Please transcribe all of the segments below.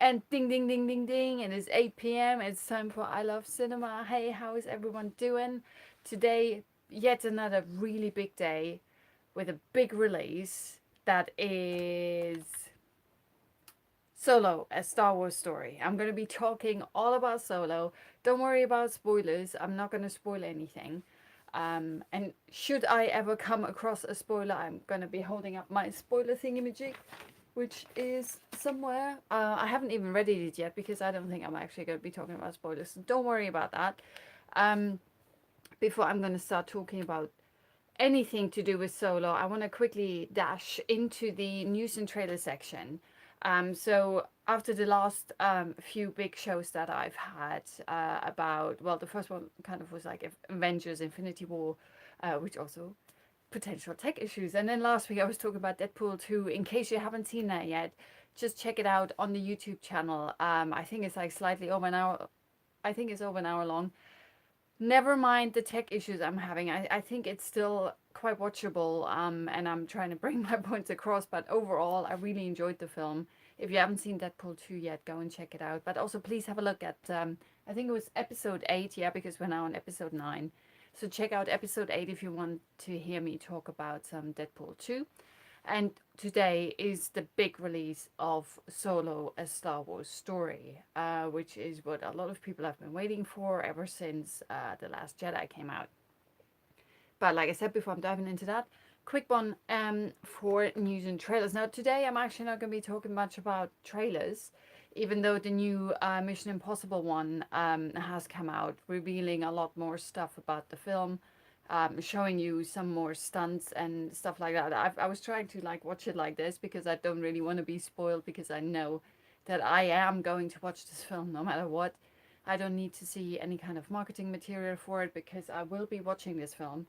And ding, ding, ding, ding, ding. And it's 8 p.m. It's time for I Love Cinema. Hey, how is everyone doing? Today, yet another really big day with a big release that is Solo, a Star Wars story. I'm going to be talking all about Solo. Don't worry about spoilers. I'm not going to spoil anything. And should I ever come across a spoiler, I'm going to be holding up my spoiler thingamajig, which is somewhere. I haven't even readied it yet because I don't think I'm actually going to be talking about spoilers. So don't worry about that. Um, Before I'm going to start talking about anything to do with Solo, I want to quickly dash into the news and trailer section. So after the last few big shows that I've had about, well, the first one kind of was like Avengers Infinity War, which also potential tech issues. And then last week I was talking about Deadpool 2. In case you haven't seen that yet, just check it out on the YouTube channel. I think it's like slightly over an hour. I think it's over an hour long. Never mind the tech issues I'm having. I think it's still quite watchable, and I'm trying to bring my points across. But overall, I really enjoyed the film. If you haven't seen Deadpool 2 yet, go and check it out. But also, please have a look at, I think it was episode 8, yeah, because we're now on episode 9. So check out episode 8 if you want to hear me talk about Deadpool 2. And today is the big release of Solo, a Star Wars story, which is what a lot of people have been waiting for ever since The Last Jedi came out. But like I said before, I'm diving into that. Quick one for news and trailers. Now, today I'm actually not going to be talking much about trailers, even though the new Mission Impossible one has come out, revealing a lot more stuff about the film. Showing you some more stunts and stuff like that. I was trying to like watch it like this because I don't really want to be spoiled, because I know that I am going to watch this film no matter what. I don't need to see any kind of marketing material for it because I will be watching this film.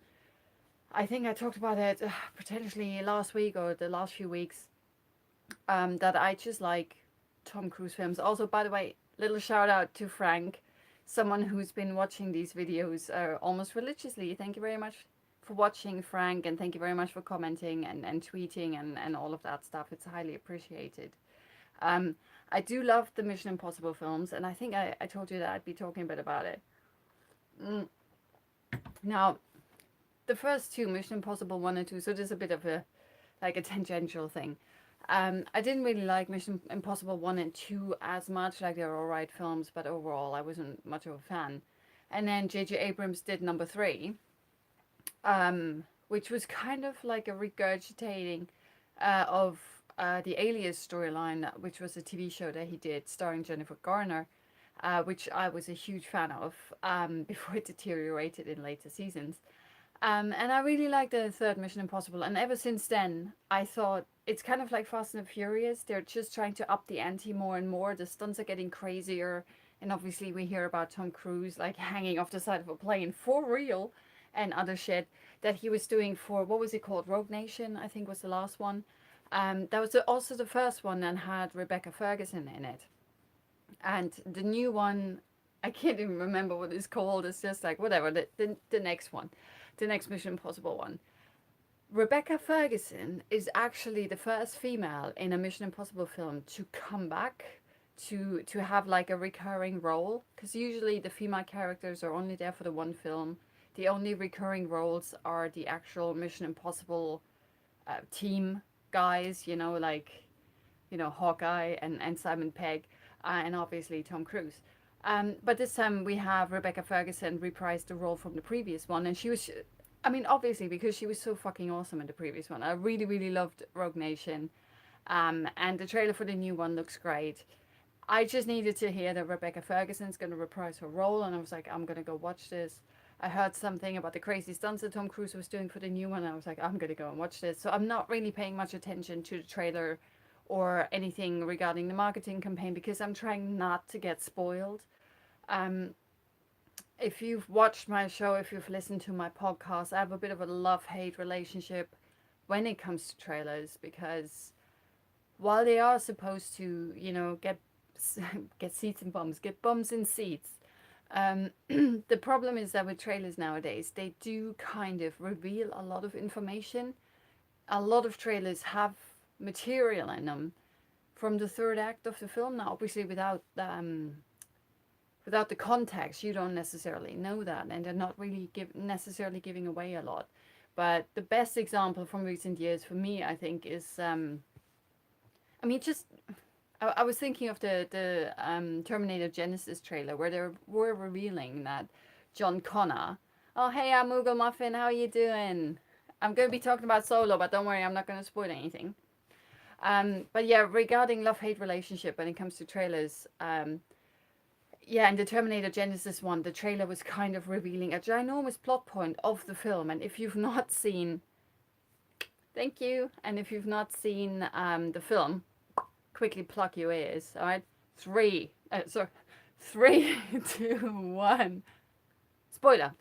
I think I talked about it potentially last week or the last few weeks, that I just like Tom Cruise films. Also, by the way, little shout out to Frank, someone who's been watching these videos almost religiously. Thank you very much for watching, Frank, and thank you very much for commenting and tweeting and all of that stuff. It's highly appreciated. Um, I do love the Mission Impossible films, and I think I told you that I'd be talking a bit about it. Mm. Now, the first two, Mission Impossible 1 and 2, so there's a bit of a like a tangential thing. I didn't really like Mission Impossible 1 and 2 as much. Like, they're alright films, but overall I wasn't much of a fan. And then J.J. Abrams did number 3, which was kind of like a regurgitating of the Alias storyline, which was a TV show that he did starring Jennifer Garner, which I was a huge fan of before it deteriorated in later seasons. And I really like the third Mission Impossible. And ever since then, I thought it's kind of like Fast and Furious. They're just trying to up the ante more and more. The stunts are getting crazier. And obviously, we hear about Tom Cruise like hanging off the side of a plane for real, and other shit that he was doing for, what was it called? Rogue Nation, I think was the last one. That was also the first one and had Rebecca Ferguson in it. And the new one, I can't even remember what it's called. It's just like, whatever, the next one, the next Mission Impossible one. Rebecca Ferguson is actually the first female in a Mission Impossible film to come back to have like a recurring role, because usually the female characters are only there for the one film. The only recurring roles are the actual Mission Impossible team guys, like, Hawkeye and Simon Pegg, and obviously Tom Cruise. But this time we have Rebecca Ferguson reprise the role from the previous one, and she was, I mean, obviously because she was so fucking awesome in the previous one. I really, really loved Rogue Nation, and the trailer for the new one looks great. I just needed to hear that Rebecca Ferguson's going to reprise her role, and I was like, I'm going to go watch this. I heard something about the crazy stunts that Tom Cruise was doing for the new one, and I was like, I'm going to go and watch this. So I'm not really paying much attention to the trailer or anything regarding the marketing campaign because I'm trying not to get spoiled. Um, if you've watched my show, if you've listened to my podcast, I have a bit of a love-hate relationship when it comes to trailers, because while they are supposed to, get seats and bums, get bums in seats, the problem is that with trailers nowadays, they do kind of reveal a lot of information. A lot of trailers have material in them from the third act of the film. Now, obviously, without the context, you don't necessarily know that, and they're not really necessarily giving away a lot. But the best example from recent years for me, I think, is I mean, just I was thinking of the Terminator Genesis trailer where they were revealing that John Connor. Oh, hey, I'm Moogle Muffin. How are you doing? I'm going to be talking about Solo, but don't worry, I'm not going to spoil anything. But yeah, regarding love-hate relationship when it comes to trailers, yeah, in the Terminator Genesis one, the trailer was kind of revealing a ginormous plot point of the film. And if you've not seen, thank you, and if you've not seen the film, quickly plug your ears. All right, sorry, 3, 2, 1. Spoiler.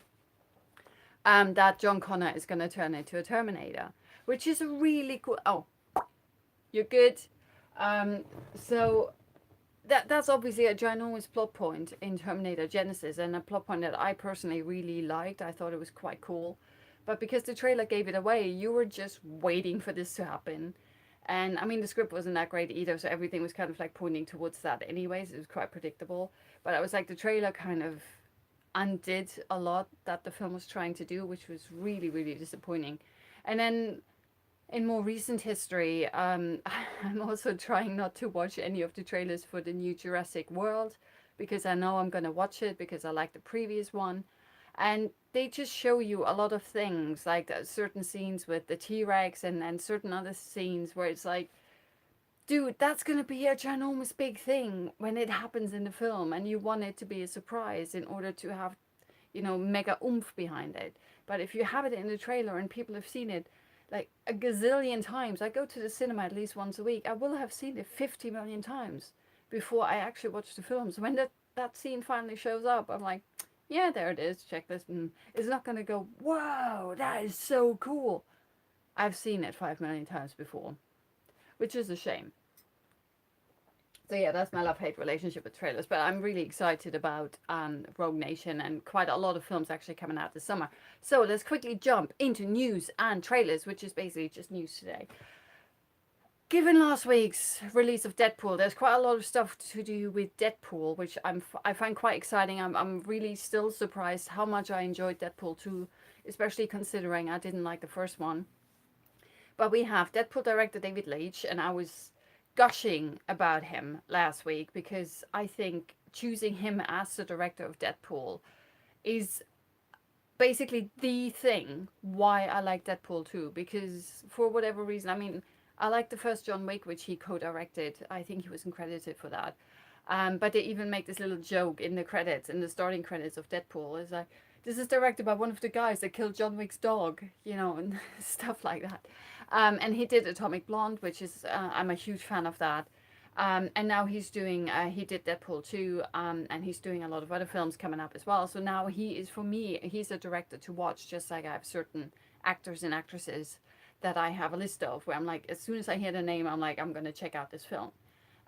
That John Connor is going to turn into a Terminator, which is a really cool. Oh, you're good. So that's obviously a ginormous plot point in Terminator Genesis, and a plot point that I personally really liked. I thought it was quite cool. But because the trailer gave it away, you were just waiting for this to happen. And I mean, the script wasn't that great either, so everything was kind of like pointing towards that anyways. It was quite predictable. But I was like, the trailer kind of undid a lot that the film was trying to do, which was really, really disappointing. And then in more recent history, I'm also trying not to watch any of the trailers for the new Jurassic World because I know I'm going to watch it because I like the previous one. And they just show you a lot of things, like certain scenes with the T-Rex and certain other scenes where it's like, dude, that's going to be a ginormous big thing when it happens in the film, and you want it to be a surprise in order to have, mega oomph behind it. But if you have it in the trailer and people have seen it like a gazillion times, I go to the cinema at least once a week, I will have seen it 50 million times before I actually watch the film. So when that scene finally shows up, I'm like, yeah, there it is, check this. And it's not going to go, whoa, that is so cool. I've seen it 5 million times before, which is a shame. So yeah, that's my love-hate relationship with trailers. But I'm really excited about Rogue Nation and quite a lot of films actually coming out this summer. So let's quickly jump into news and trailers, which is basically just news today. Given last week's release of Deadpool, there's quite a lot of stuff to do with Deadpool, which I find quite exciting. I'm really still surprised how much I enjoyed Deadpool 2, especially considering I didn't like the first one. But we have Deadpool director David Leitch, and I was gushing about him last week because I think choosing him as the director of Deadpool is basically the thing why I like Deadpool 2, because for whatever reason, I mean, I like the first John Wick, which he co-directed. I think he was credited for that. But they even make this little joke in the credits, in the starting credits of Deadpool. It's like, this is directed by one of the guys that killed John Wick's dog, and stuff like that. And he did Atomic Blonde, which is, I'm a huge fan of that. And now he did Deadpool 2, and he's doing a lot of other films coming up as well. So now for me, he's a director to watch, just like I have certain actors and actresses that I have a list of where I'm like, as soon as I hear the name, I'm like, I'm going to check out this film.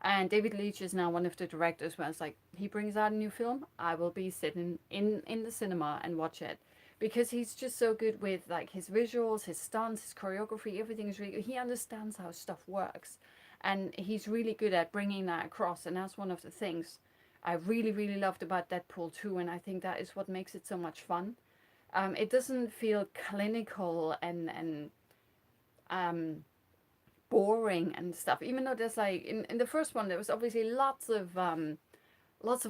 And David Leitch is now one of the directors where it's like, he brings out a new film, I will be sitting in the cinema and watch it. Because he's just so good with like his visuals, his stunts, his choreography, everything is really good. He understands how stuff works. And he's really good at bringing that across. And that's one of the things I really, really loved about Deadpool 2. And I think that is what makes it so much fun. It doesn't feel clinical and boring and stuff, even though there's like in the first one there was obviously lots of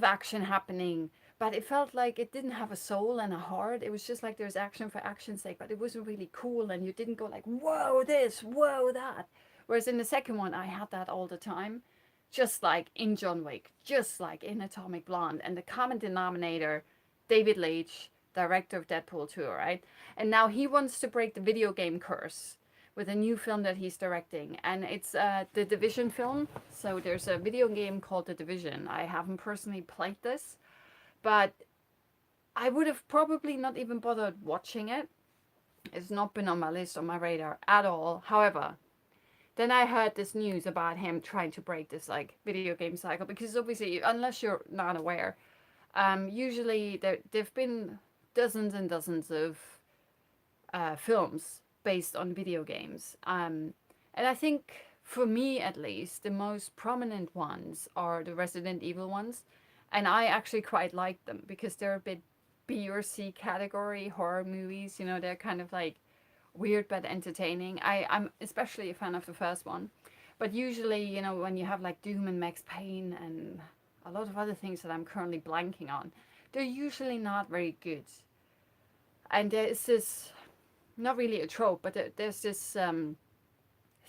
action happening, but it felt like it didn't have a soul and a heart. It was just like there's action for action's sake, but it wasn't really cool, and you didn't go like, whoa this, whoa that. Whereas in the second one I had that all the time, just like in John Wick, just like in Atomic Blonde. And the common denominator, David Leitch, director of Deadpool 2, right? And now he wants to break the video game curse with a new film that he's directing, and it's the Division film. So there's a video game called The Division. I haven't personally played this, but I would have probably not even bothered watching it. It's not been on my list, on my radar at all. However, then I heard this news about him trying to break this like video game cycle, because obviously, unless you're not aware, usually there've been dozens and dozens of films based on video games. And I think for me at least, the most prominent ones are the Resident Evil ones. And I actually quite like them because they're a bit B or C category horror movies. You know, they're kind of like weird but entertaining. I'm especially a fan of the first one. But usually, you know, when you have like Doom and Max Payne and a lot of other things that I'm currently blanking on, they're usually not very good. And there's this, not really a trope, but there's this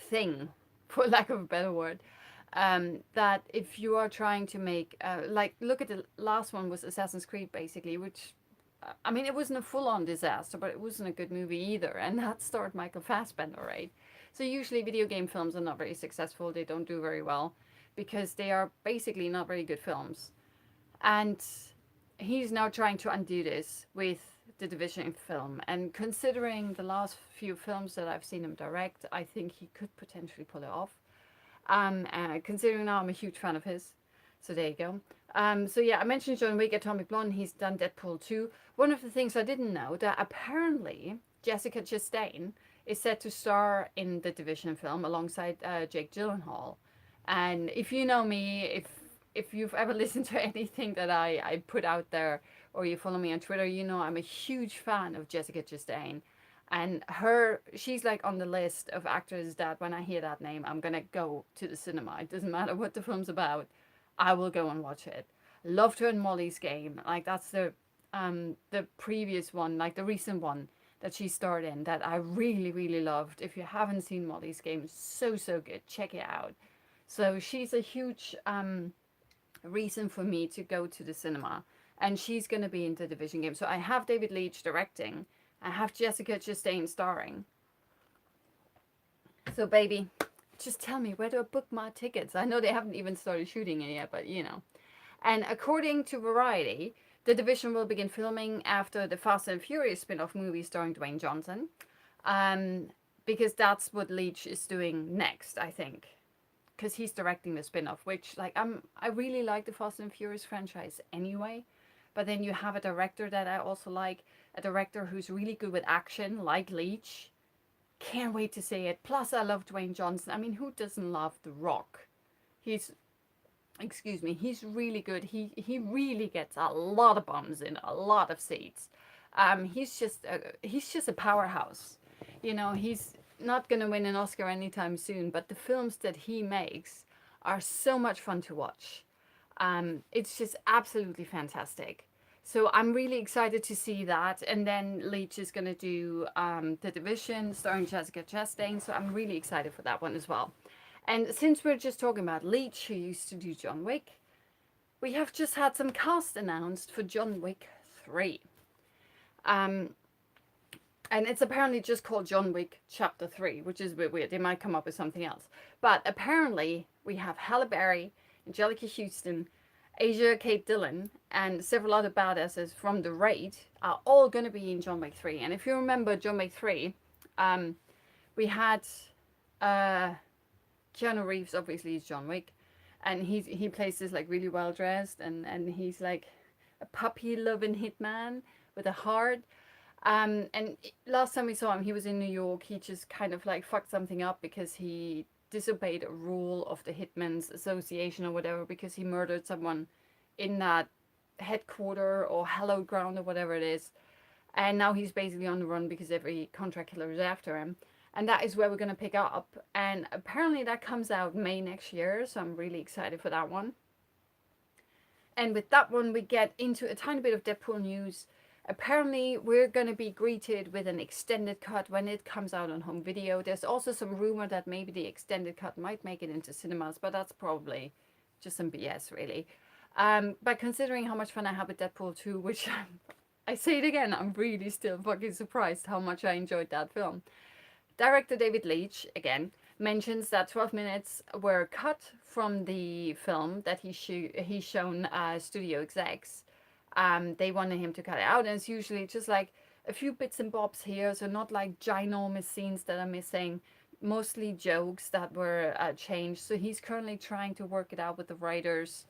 thing, for lack of a better word, that if you are trying to make, like, look at the last one was Assassin's Creed, basically, which, I mean, it wasn't a full-on disaster, but it wasn't a good movie either, and that starred Michael Fassbender, right? So usually video game films are not very successful. They don't do very well because they are basically not very good films. And he's now trying to undo this with the Division film. And considering the last few films that I've seen him direct, I think he could potentially pull it off. Considering now I'm a huge fan of his. So there you go. So yeah, I mentioned John Wick, Atomic Blonde. He's done Deadpool 2. One of the things I didn't know, that apparently Jessica Chastain is set to star in the Division film alongside Jake Gyllenhaal. And if you know me, if you've ever listened to anything that I put out there, or you follow me on Twitter, you know I'm a huge fan of Jessica Chastain. And she's like on the list of actors that when I hear that name, I'm gonna go to the cinema. It doesn't matter what the film's about, I will go and watch it. Loved her in Molly's Game. Like that's the previous one, like the recent one that she starred in that I really, really loved. If you haven't seen Molly's Game, so, so good. Check it out. So she's a huge reason for me to go to the cinema. And she's going to be in the Division game. So I have David Leitch directing. I have Jessica Chastain starring. So baby, just tell me, where do I book my tickets? I know they haven't even started shooting it yet, but you know. And according to Variety, the Division will begin filming after the Fast and Furious spin-off movie starring Dwayne Johnson. Because that's what Leitch is doing next, I think. Because he's directing the spin-off, which like I really like the Fast and Furious franchise anyway. But then you have a director that I also like, a director who's really good with action, like Leitch. Can't wait to see it. Plus, I love Dwayne Johnson. I mean, who doesn't love The Rock? He's he's really good. He really gets a lot of bums in a lot of seats. He's just a powerhouse. You know, he's not gonna win an Oscar anytime soon, but the films that he makes are so much fun to watch. It's just absolutely fantastic. So I'm really excited to see that. And then Leitch is going to do The Division starring Jessica Chastain. So I'm really excited for that one as well. And since we're just talking about Leitch, who used to do John Wick, we have just had some cast announced for John Wick 3. And it's apparently just called John Wick Chapter 3, which is a bit weird. They might come up with something else. But apparently we have Halle Berry, Angelica Houston, Asia Kate Dillon, and several other badasses from The Raid are all going to be in John Wick 3. And if you remember John Wick 3, we had Keanu Reeves, obviously, is John Wick. And he plays this like really well dressed, and he's like a puppy loving hitman with a heart. And last time we saw him, he was in New York. He just kind of like fucked something up because he disobeyed a rule of the Hitmen's Association or whatever, because he murdered someone in that headquarter or hallowed ground or whatever it is. And now he's basically on the run because every contract killer is after him. And that is where we're going to pick up. And apparently that comes out May next year. So I'm really excited for that one. And with that one, we get into a tiny bit of Deadpool news. Apparently, we're going to be greeted with an extended cut when it comes out on home video. There's also some rumor that maybe the extended cut might make it into cinemas, but that's probably just some BS, really. But considering how much fun I had with Deadpool 2, which I say it again, I'm really still fucking surprised how much I enjoyed that film. Director David Leitch, again, mentions that 12 minutes were cut from the film that he's shown studio execs. They wanted him to cut it out, and it's usually just like a few bits and bobs here, so not like ginormous scenes that are missing, mostly jokes that were changed. So he's currently trying to work it out with the writers,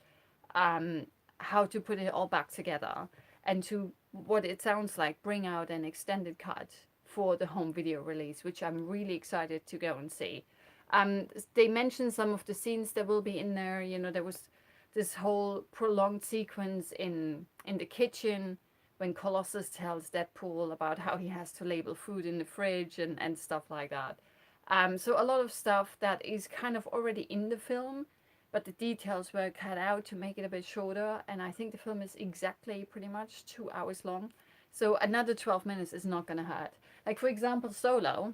how to put it all back together, and to what it sounds like bring out an extended cut for the home video release, which I'm really excited to go and see. They mentioned some of the scenes that will be in there. You know, there was this whole prolonged sequence in the kitchen when Colossus tells Deadpool about how he has to label food in the fridge and stuff like that. So a lot of stuff that is kind of already in the film, but the details were cut out to make it a bit shorter. And I think the film is exactly pretty much 2 hours long. So another 12 minutes is not going to hurt. Like, for example, Solo,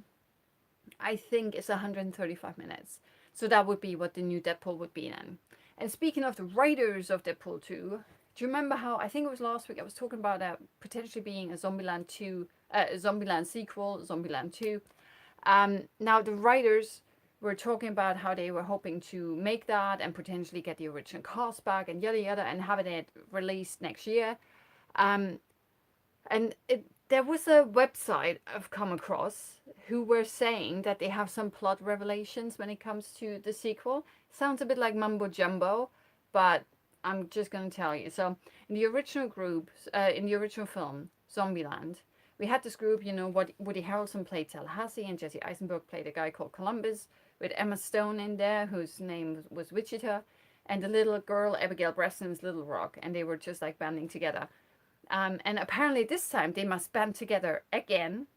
I think is 135 minutes. So that would be what the new Deadpool would be then. And speaking of the writers of Deadpool 2, do you remember how, I think it was last week, I was talking about potentially being a Zombieland 2, a Zombieland sequel, Zombieland 2. Now, the writers were talking about how they were hoping to make that and potentially get the original cast back and yada yada and having it released next year. Um, and there was a website I've come across who were saying that they have some plot revelations when it comes to the sequel. Sounds a bit like mumbo jumbo, but I'm just going to tell you. So, in the original in the original film, Zombieland, we had this group, you know, Woody Harrelson played Tallahassee and Jesse Eisenberg played a guy called Columbus, with Emma Stone in there, whose name was Wichita, and the little girl, Abigail Breslin's Little Rock, and they were just like banding together. And apparently this time they must band together again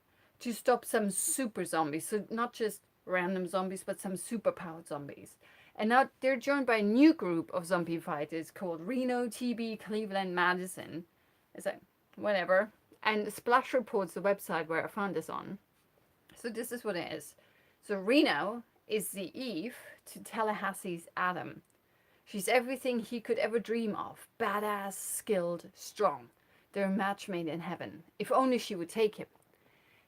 to stop some super zombies. So not just random zombies, but some superpowered zombies. And now they're joined by a new group of zombie fighters called Reno, TB, Cleveland, Madison. It's like, whatever. And Splash Report's the website where I found this on. So this is what it is. So Reno is the Eve to Tallahassee's Adam. She's everything he could ever dream of. Badass, skilled, strong. They're a match made in heaven. If only she would take him.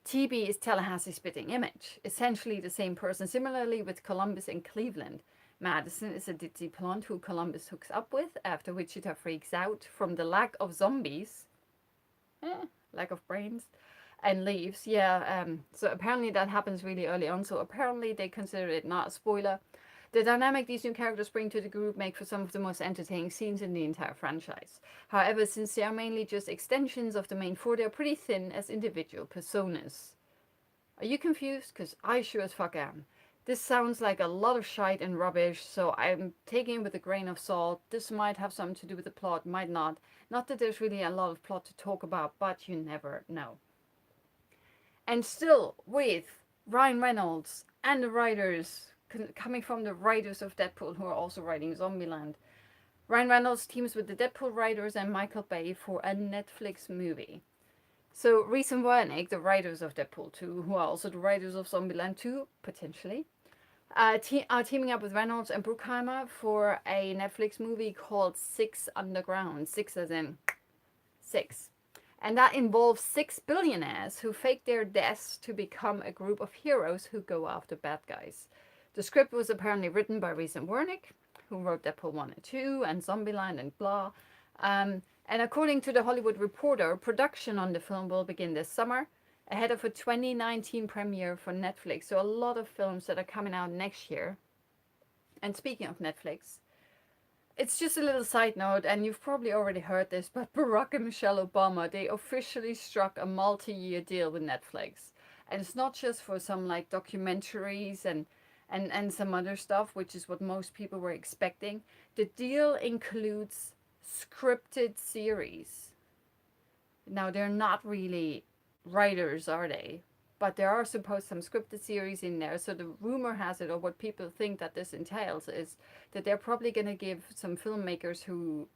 TB is Tallahassee's spitting image. Essentially the same person. Similarly with Columbus and Cleveland. Madison is a ditzy blonde who Columbus hooks up with after Wichita freaks out from the lack of zombies. Lack of brains. And leaves. Yeah, so apparently that happens really early on. So apparently they consider it not a spoiler. The dynamic these new characters bring to the group make for some of the most entertaining scenes in the entire franchise. However, since they are mainly just extensions of the main four, they are pretty thin as individual personas. Are you confused? Because I sure as fuck am. This sounds like a lot of shite and rubbish, so I'm taking it with a grain of salt. This might have something to do with the plot, might not. Not that there's really a lot of plot to talk about, but you never know. And still, with Ryan Reynolds and the writers coming from the writers of Deadpool, who are also writing Zombieland. Ryan Reynolds teams with the Deadpool writers and Michael Bay for a Netflix movie. So Reese and Wernick, the writers of Deadpool 2, who are also the writers of Zombieland 2, potentially, are teaming up with Reynolds and Bruckheimer for a Netflix movie called Six Underground. Six as in 6. And that involves 6 billionaires who fake their deaths to become a group of heroes who go after bad guys. The script was apparently written by Reese and Wernick, who wrote Deadpool 1 and 2 and Zombieland and blah. And according to the Hollywood Reporter, production on the film will begin this summer, ahead of a 2019 premiere for Netflix. So a lot of films that are coming out next year. And speaking of Netflix, it's just a little side note, and you've probably already heard this, but Barack and Michelle Obama, they officially struck a multi-year deal with Netflix. And it's not just for some like documentaries and some other stuff, which is what most people were expecting. The deal includes scripted series. Now, they're not really writers, are they? But there are supposed some scripted series in there. So the rumor has it, or what people think that this entails, is that they're probably going to give some filmmakers who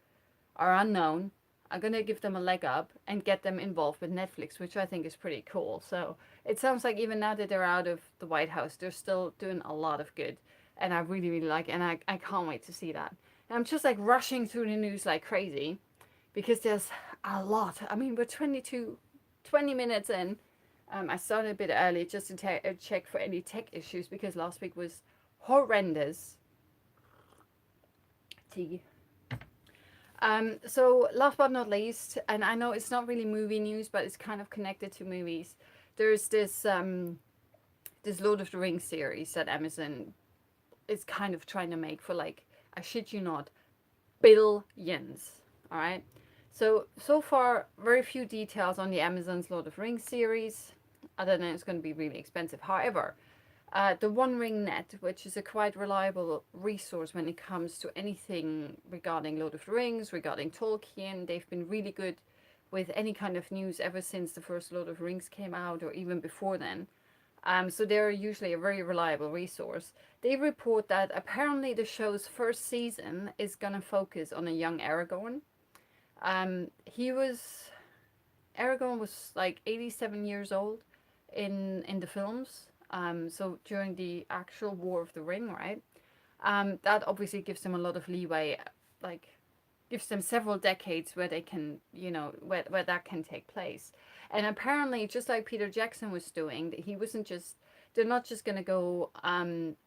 are unknown, are going to give them a leg up and get them involved with Netflix, which I think is pretty cool. So it sounds like even now that they're out of the White House, they're still doing a lot of good. And I really, really like it. And I can't wait to see that. And I'm just like rushing through the news like crazy because there's a lot. I mean, we're 20 minutes in. I started a bit early just to check for any tech issues because last week was horrendous. Tea. So last but not least, and I know it's not really movie news, but it's kind of connected to movies. There's this this Lord of the Rings series that Amazon is kind of trying to make for, like, I shit you not, billions. All right. So far, very few details on the Amazon's Lord of the Rings series, other than it's going to be really expensive. However, The One Ring Net, which is a quite reliable resource when it comes to anything regarding Lord of the Rings, regarding Tolkien. They've been really good with any kind of news ever since the first Lord of the Rings came out, or even before then. So they're usually a very reliable resource. They report that apparently the show's first season is gonna focus on a young Aragorn. He was Aragorn was like 87 years old in the films. So during the actual War of the Ring, right? That obviously gives them a lot of leeway, like gives them several decades where they can, where that can take place. And apparently, just like Peter Jackson was doing, he wasn't just, they're not just going to go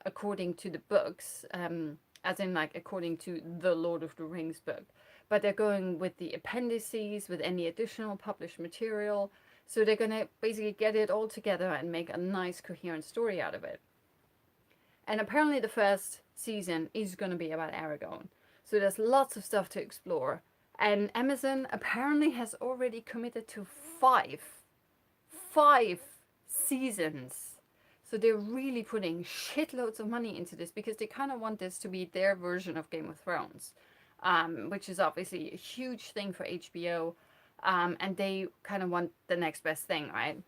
according to the books, as in like according to the Lord of the Rings book, but they're going with the appendices, with any additional published material. So they're going to basically get it all together and make a nice coherent story out of it. And apparently the first season is going to be about Aragorn. So there's lots of stuff to explore. And Amazon apparently has already committed to five seasons. So they're really putting shitloads of money into this because they kind of want this to be their version of Game of Thrones, which is obviously a huge thing for HBO. And they kind of want the next best thing, right?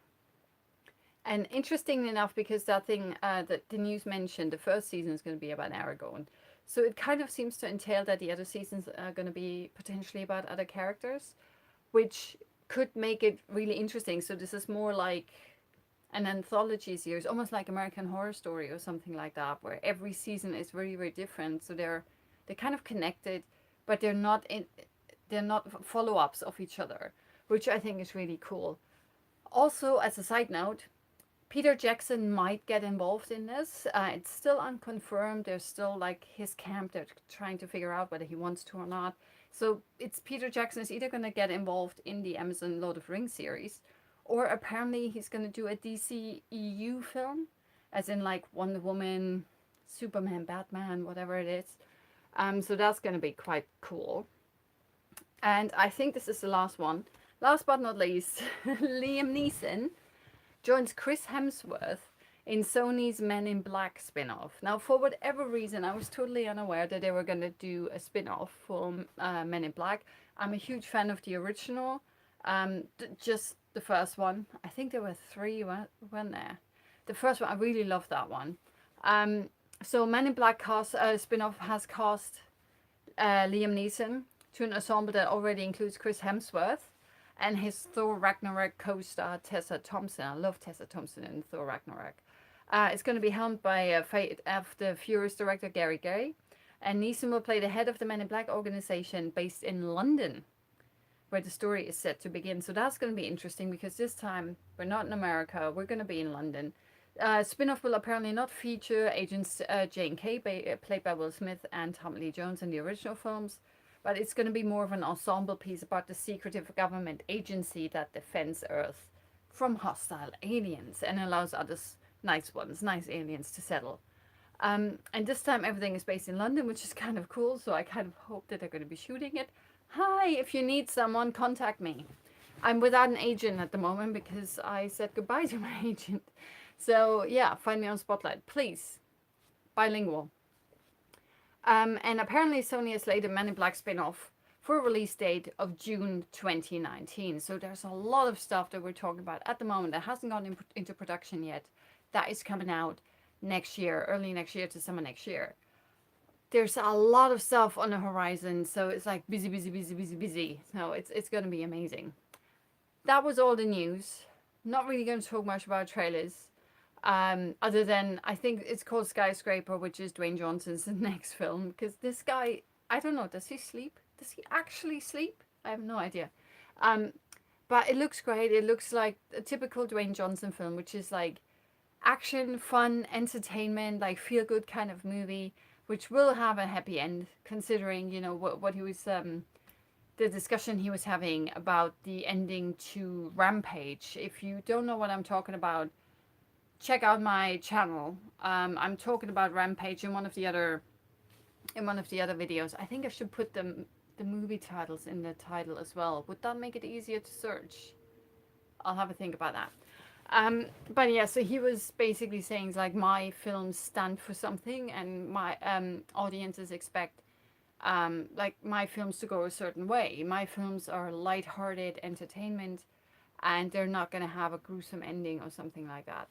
And interesting enough, because that thing that the news mentioned, the first season is going to be about Aragorn. So it kind of seems to entail that the other seasons are going to be potentially about other characters, which could make it really interesting. So this is more like an anthology series, almost like American Horror Story or something like that, where every season is very, very different. So they're kind of connected, but they're not follow-ups of each other, which I think is really cool. Also, as a side note, Peter Jackson might get involved in this. It's still unconfirmed. There's still like his camp. They're trying to figure out whether he wants to or not. So it's Peter Jackson is either going to get involved in the Amazon Lord of the Rings series, or apparently he's going to do a DC EU film, as in like Wonder Woman, Superman, Batman, whatever it is. So that's going to be quite cool. And I think this is the last one. Last but not least, Liam Neeson joins Chris Hemsworth in Sony's Men in Black spin-off. Now, for whatever reason, I was totally unaware that they were going to do a spin-off for Men in Black. I'm a huge fan of the original, just the first one. I think there were three, weren't there? The first one, I really loved that one. So Men in Black spin-off has cast Liam Neeson to an ensemble that already includes Chris Hemsworth and his Thor Ragnarok co-star Tessa Thompson. I love Tessa Thompson in Thor Ragnarok. It's going to be helmed by Fate of the Furious director Gary Gray. And Neeson will play the head of the Men in Black organization based in London, where the story is set to begin. So that's going to be interesting because this time we're not in America. We're going to be in London. Spin-off will apparently not feature agents Jane Kay, played by Will Smith, and Tommy Lee Jones in the original films. But it's going to be more of an ensemble piece about the secretive government agency that defends Earth from hostile aliens and allows others, nice aliens, to settle. And this time everything is based in London, which is kind of cool. So I kind of hope that they're going to be shooting it. Hi, if you need someone, contact me. I'm without an agent at the moment because I said goodbye to my agent. So yeah, find me on Spotlight, please. Bilingual. And apparently Sony has laid a Men in Black spin-off for a release date of June 2019. So there's a lot of stuff that we're talking about at the moment that hasn't gone into production yet. That is coming out next year, early next year to summer next year. There's a lot of stuff on the horizon. So it's like busy. So it's going to be amazing. That was all the news. Not really going to talk much about trailers. Other than, I think it's called Skyscraper, which is Dwayne Johnson's next film. Because this guy, I don't know, does he sleep? Does he actually sleep? I have no idea. But it looks great. It looks like a typical Dwayne Johnson film, which is like action, fun, entertainment, like feel-good kind of movie, which will have a happy end, considering, you know, what he was, the discussion he was having about the ending to Rampage. If you don't know what I'm talking about, check out my channel. I'm talking about Rampage in one of the other videos. I think I should put the movie titles in the title as well. Would that make it easier to search? I'll have a think about that. But yeah, so he was basically saying like my films stand for something, and my audiences expect like my films to go a certain way. My films are light-hearted entertainment, and they're not going to have a gruesome ending or something like that.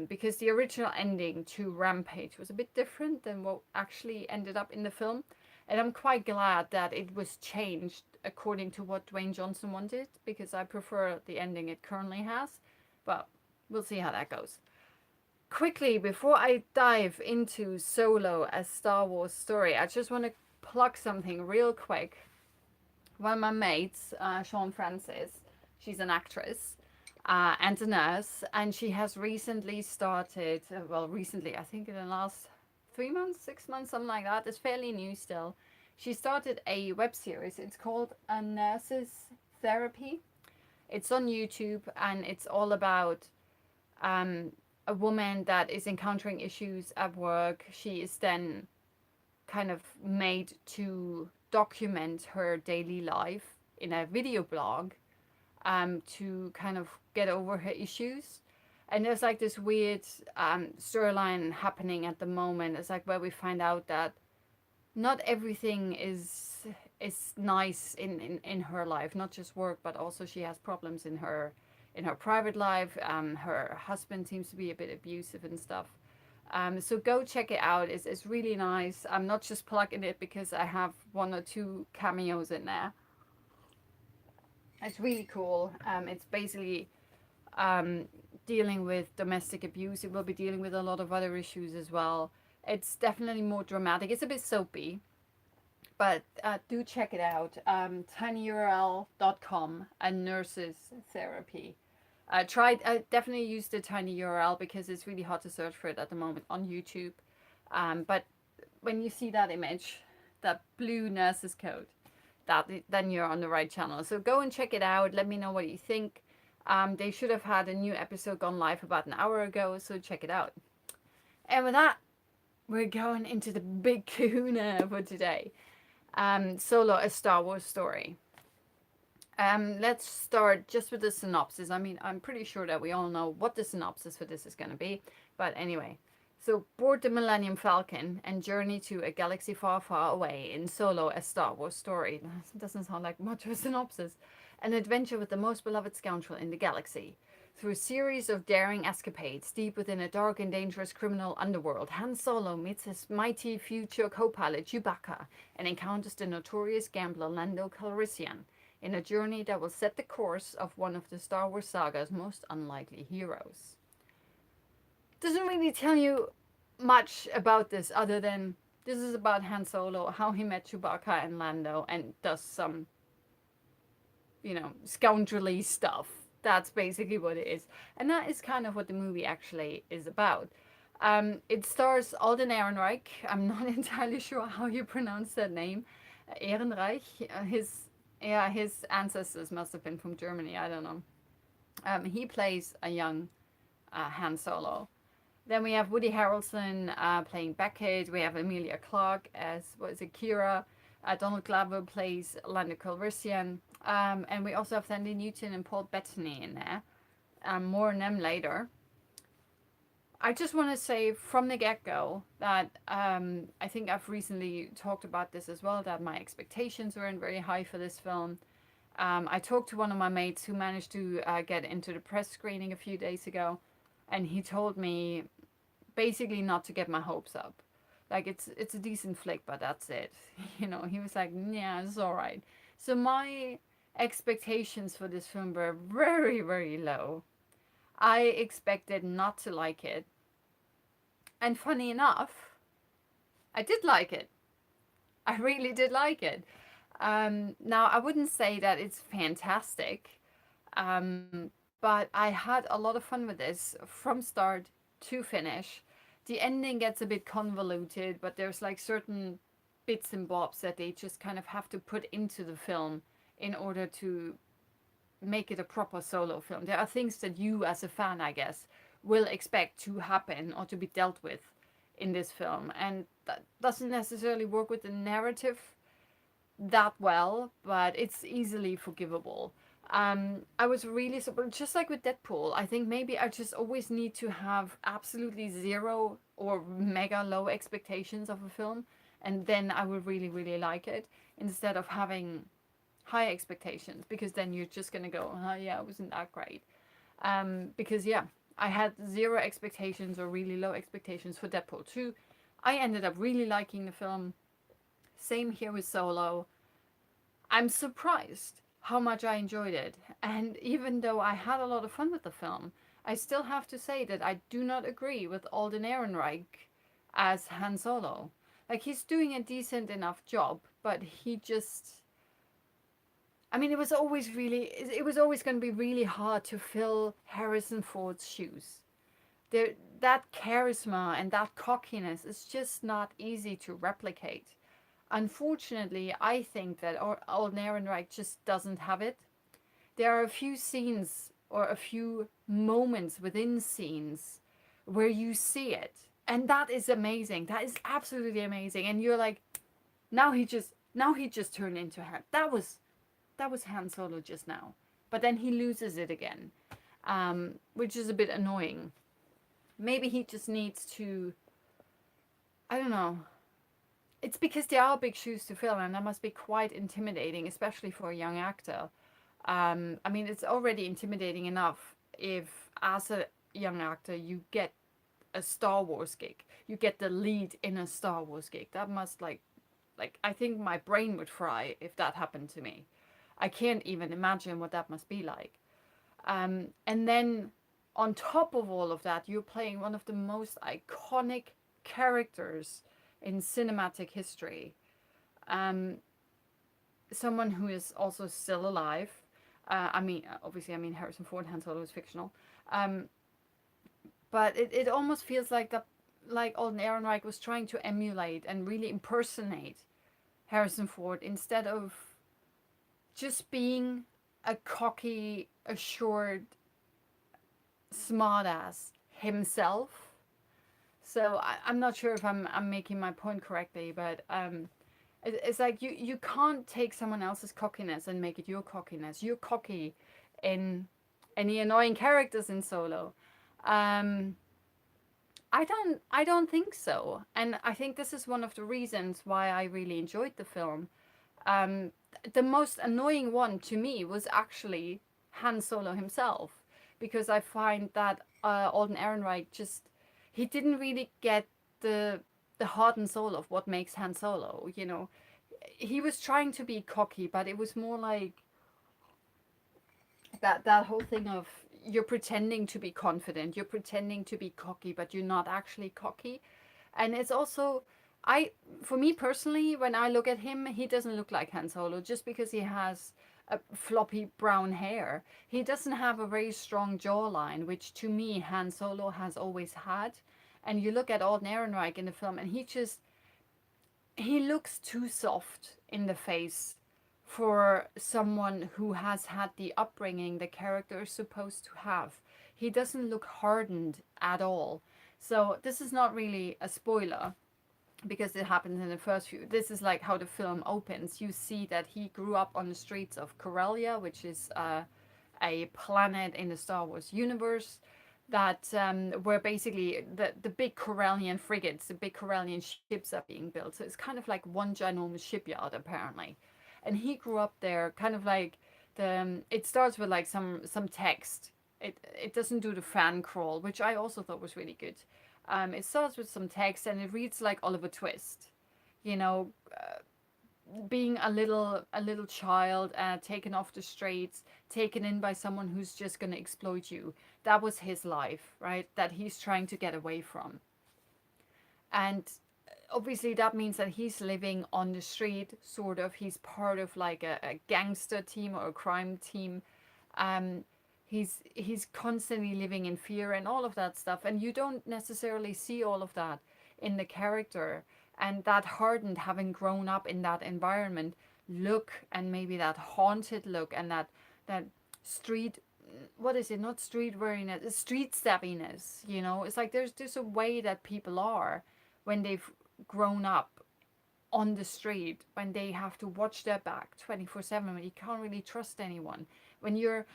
Because the original ending to Rampage was a bit different than what actually ended up in the film. And I'm quite glad that it was changed according to what Dwayne Johnson wanted, because I prefer the ending it currently has. But we'll see how that goes. Quickly, before I dive into Solo, a Star Wars story, I just want to plug something real quick. One of my mates, Sean Francis, she's an actress and a nurse, and she has recently started, well, recently, I think in the last 3 months, 6 months, something like that. It's fairly new still. She started a web series. It's called A Nurse's Therapy. It's on YouTube, and it's all about um, a woman that is encountering issues at work. She is then kind of made to document her daily life in a video blog to kind of get over her issues. And there's like this weird storyline happening at the moment. It's like where we find out that not everything is nice in her life, not just work, but also she has problems in her private life. Her husband seems to be a bit abusive and stuff. So go check it out. It's really nice. I'm not just plugging it because I have one or two cameos in there. It's really cool. It's basically um, dealing with domestic abuse. It will be dealing with a lot of other issues as well. It's definitely more dramatic. It's a bit soapy, but do check it out. tinyurl.com and nurses therapy. I definitely use the tiny URL because it's really hard to search for it at the moment on YouTube. But when you see that image, that blue nurses coat, then you're on the right channel. So go and check it out. Let me know what you think. They should have had a new episode gone live about an hour ago, so check it out. And with that, we're going into the big kahuna for today. Solo, a Star Wars story. Let's start just with the synopsis. I mean, I'm pretty sure that we all know what the synopsis for this is going to be. But anyway, so board the Millennium Falcon and journey to a galaxy far, far away in Solo, a Star Wars story. Doesn't sound like much of a synopsis. An adventure with the most beloved scoundrel in the galaxy. Through a series of daring escapades deep within a dark and dangerous criminal underworld, Han Solo meets his mighty future co-pilot Chewbacca and encounters the notorious gambler Lando Calrissian in a journey that will set the course of one of the Star Wars saga's most unlikely heroes. Doesn't really tell you much about this other than this is about Han Solo, how he met Chewbacca and Lando, and does some, scoundrelly stuff. That's basically what it is. And that is kind of what the movie actually is about. It stars Alden Ehrenreich. I'm not entirely sure how you pronounce that name. Ehrenreich. His ancestors must have been from Germany. I don't know. He plays a young Han Solo. Then we have Woody Harrelson playing Beckett. We have Emilia Clarke as, Kira. Donald Glover plays Lando Calrissian. And we also have Thandie Newton and Paul Bettany in there. More on them later. I just want to say from the get-go that I think I've recently talked about this as well, that my expectations weren't very high for this film. I talked to one of my mates who managed to get into the press screening a few days ago, and he told me basically not to get my hopes up. Like, it's a decent flick, but that's it. He was like, yeah, it's all right. So my expectations for this film were very, very low. I expected not to like it. And funny enough, I did like it. I really did like it. Now, I wouldn't say that it's fantastic, but I had a lot of fun with this from start to finish. The ending gets a bit convoluted, but there's like certain bits and bobs that they just kind of have to put into the film in order to make it a proper Solo film. There are things that you as a fan, I guess, will expect to happen or to be dealt with in this film, and that doesn't necessarily work with the narrative that well, but it's easily forgivable. I was really just like with Deadpool. I think maybe I just always need to have absolutely zero or mega low expectations of a film, and then I will really really like it, instead of having high expectations, because then you're just gonna go, oh yeah, it wasn't that great. Because yeah, I had zero expectations or really low expectations for Deadpool 2. I ended up really liking the film. Same here with Solo. I'm surprised how much I enjoyed it. And even though I had a lot of fun with the film, I still have to say that I do not agree with Alden Ehrenreich as Han Solo. Like, he's doing a decent enough job, but he just. I mean, it was always going to be really hard to fill Harrison Ford's shoes. That charisma and that cockiness is just not easy to replicate. Unfortunately, I think that Alden Ehrenreich just doesn't have it. There are a few scenes or a few moments within scenes where you see it, and that is amazing. That is absolutely amazing. And you're like, now he just turned into her. That was Han Solo just now, but then he loses it again, which is a bit annoying. Maybe he just needs to. I don't know. It's because there are big shoes to fill, and that must be quite intimidating, especially for a young actor. I mean, it's already intimidating enough if, as a young actor, you get a Star Wars gig, you get the lead in a Star Wars gig. That must like I think my brain would fry if that happened to me. I can't even imagine what that must be like. And then on top of all of that, you're playing one of the most iconic characters in cinematic history. Um, Someone who is also still alive. I mean, obviously, I mean, Harrison Ford, Han Solo is fictional. Um, but it almost feels like like Alden Ehrenreich was trying to emulate and really impersonate Harrison Ford, instead of just being a cocky, assured, smartass himself. So I'm not sure if I'm making my point correctly, but it's like you can't take someone else's cockiness and make it your cockiness. You're cocky in any annoying characters in Solo. Um, I don't think so, and I think this is one of the reasons why I really enjoyed the film. Um, the most annoying one to me was actually Han Solo himself, because I find that Alden Ehrenreich just he didn't really get the heart and soul of what makes Han Solo. You know, he was trying to be cocky, but it was more like that whole thing of you're pretending to be confident, you're pretending to be cocky, but you're not actually cocky. And it's also I for me personally, when I look at him, he doesn't look like Han Solo just because he has a floppy brown hair. He doesn't have a very strong jawline, which to me Han Solo has always had. And you look at Alden Ehrenreich in the film, and he looks too soft in the face for someone who has had the upbringing the character is supposed to have. He doesn't look hardened at all. So this is not really a spoiler because it happens in the first few. This is like how the film opens. You see that he grew up on the streets of Corellia, which is a planet in the Star Wars universe, that where basically the big Corellian frigates, the big Corellian ships are being built. So it's kind of like one ginormous shipyard apparently, and he grew up there. Kind of like it starts with like some text. It doesn't do the fan crawl, which I also thought was really good. It starts with some text and it reads like Oliver Twist, you know, being a little child, taken off the streets, taken in by someone who's just going to exploit you. That was his life, right? That he's trying to get away from. And obviously that means that he's living on the street, sort of. He's part of like a gangster team or a crime team. Um, he's constantly living in fear and all of that stuff. And you don't necessarily see all of that in the character. And that hardened, having grown up in that environment, look, and maybe that haunted look, and that street, what is it, not street weariness, it's street savviness, it's like there's a way that people are when they've grown up on the street when they have to watch their back 24/7, when you can't really trust anyone, when you're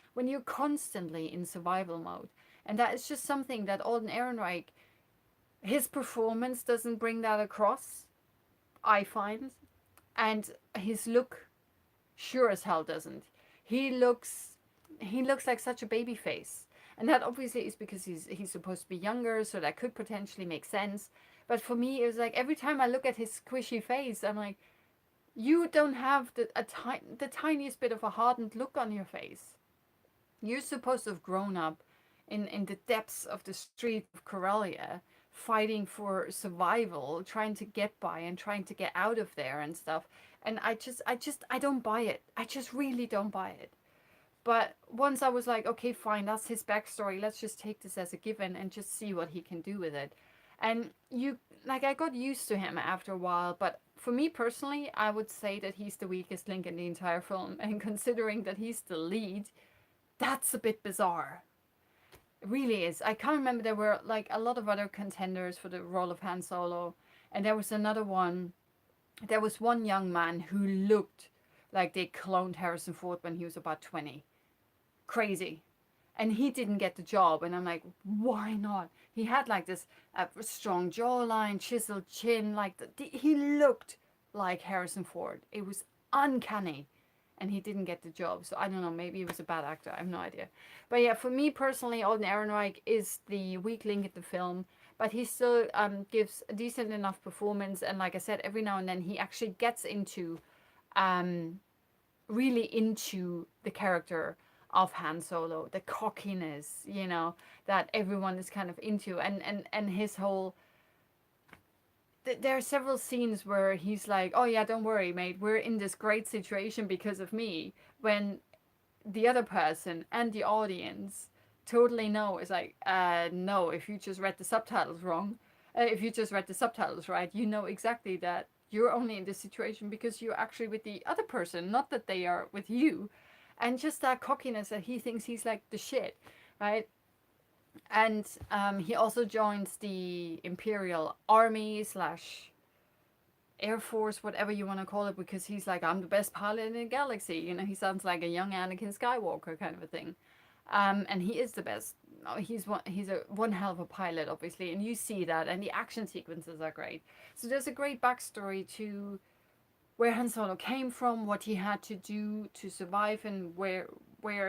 constantly in survival mode. And that is just something that Alden Ehrenreich, his performance doesn't bring that across, I find. And his look sure as hell doesn't. He looks he looks like such a baby face. And that obviously is because he's supposed to be younger, so that could potentially make sense. But for me, it was like every time I look at his squishy face, I'm like, you don't have the tiniest bit of a hardened look on your face. You're supposed to have grown up in the depths of the street of Corellia, fighting for survival, trying to get by and trying to get out of there and stuff. And I don't buy it. I just really don't buy it. But once I was like, okay, fine, that's his backstory. Let's just take this as a given and just see what he can do with it. And I got used to him after a while. But for me personally, I would say that he's the weakest link in the entire film. And considering that he's the lead, that's a bit bizarre. It really is. I can't remember. There were like a lot of other contenders for the role of Han Solo. And there was another one. There was one young man who looked like they cloned Harrison Ford when he was about 20. Crazy. And he didn't get the job. And I'm like, why not? He had like this strong jawline, chiseled chin. He looked like Harrison Ford. It was uncanny. And he didn't get the job. So I don't know. Maybe he was a bad actor. I have no idea. But yeah, for me personally, Alden Ehrenreich is the weak link in the film. But he still gives a decent enough performance. And like I said, every now and then he actually gets into um, really into the character of Han Solo, the cockiness, that everyone is kind of into, and his whole. There are several scenes where he's like, "Oh yeah, don't worry, mate, we're in this great situation because of me," when the other person and the audience totally know it's like, no, if you just read the subtitles wrong, if you just read the subtitles right, you know exactly that you're only in this situation because you're actually with the other person, not that they are with you. And just that cockiness that he thinks he's like the shit, right? And he also joins the Imperial Army slash Air Force, whatever you want to call it, because he's like, I'm the best pilot in the galaxy. He sounds like a young Anakin Skywalker kind of a thing. And he is the best. He's one hell of a pilot, obviously, and you see that, and the action sequences are great. So there's a great backstory to where Han Solo came from, what he had to do to survive, and where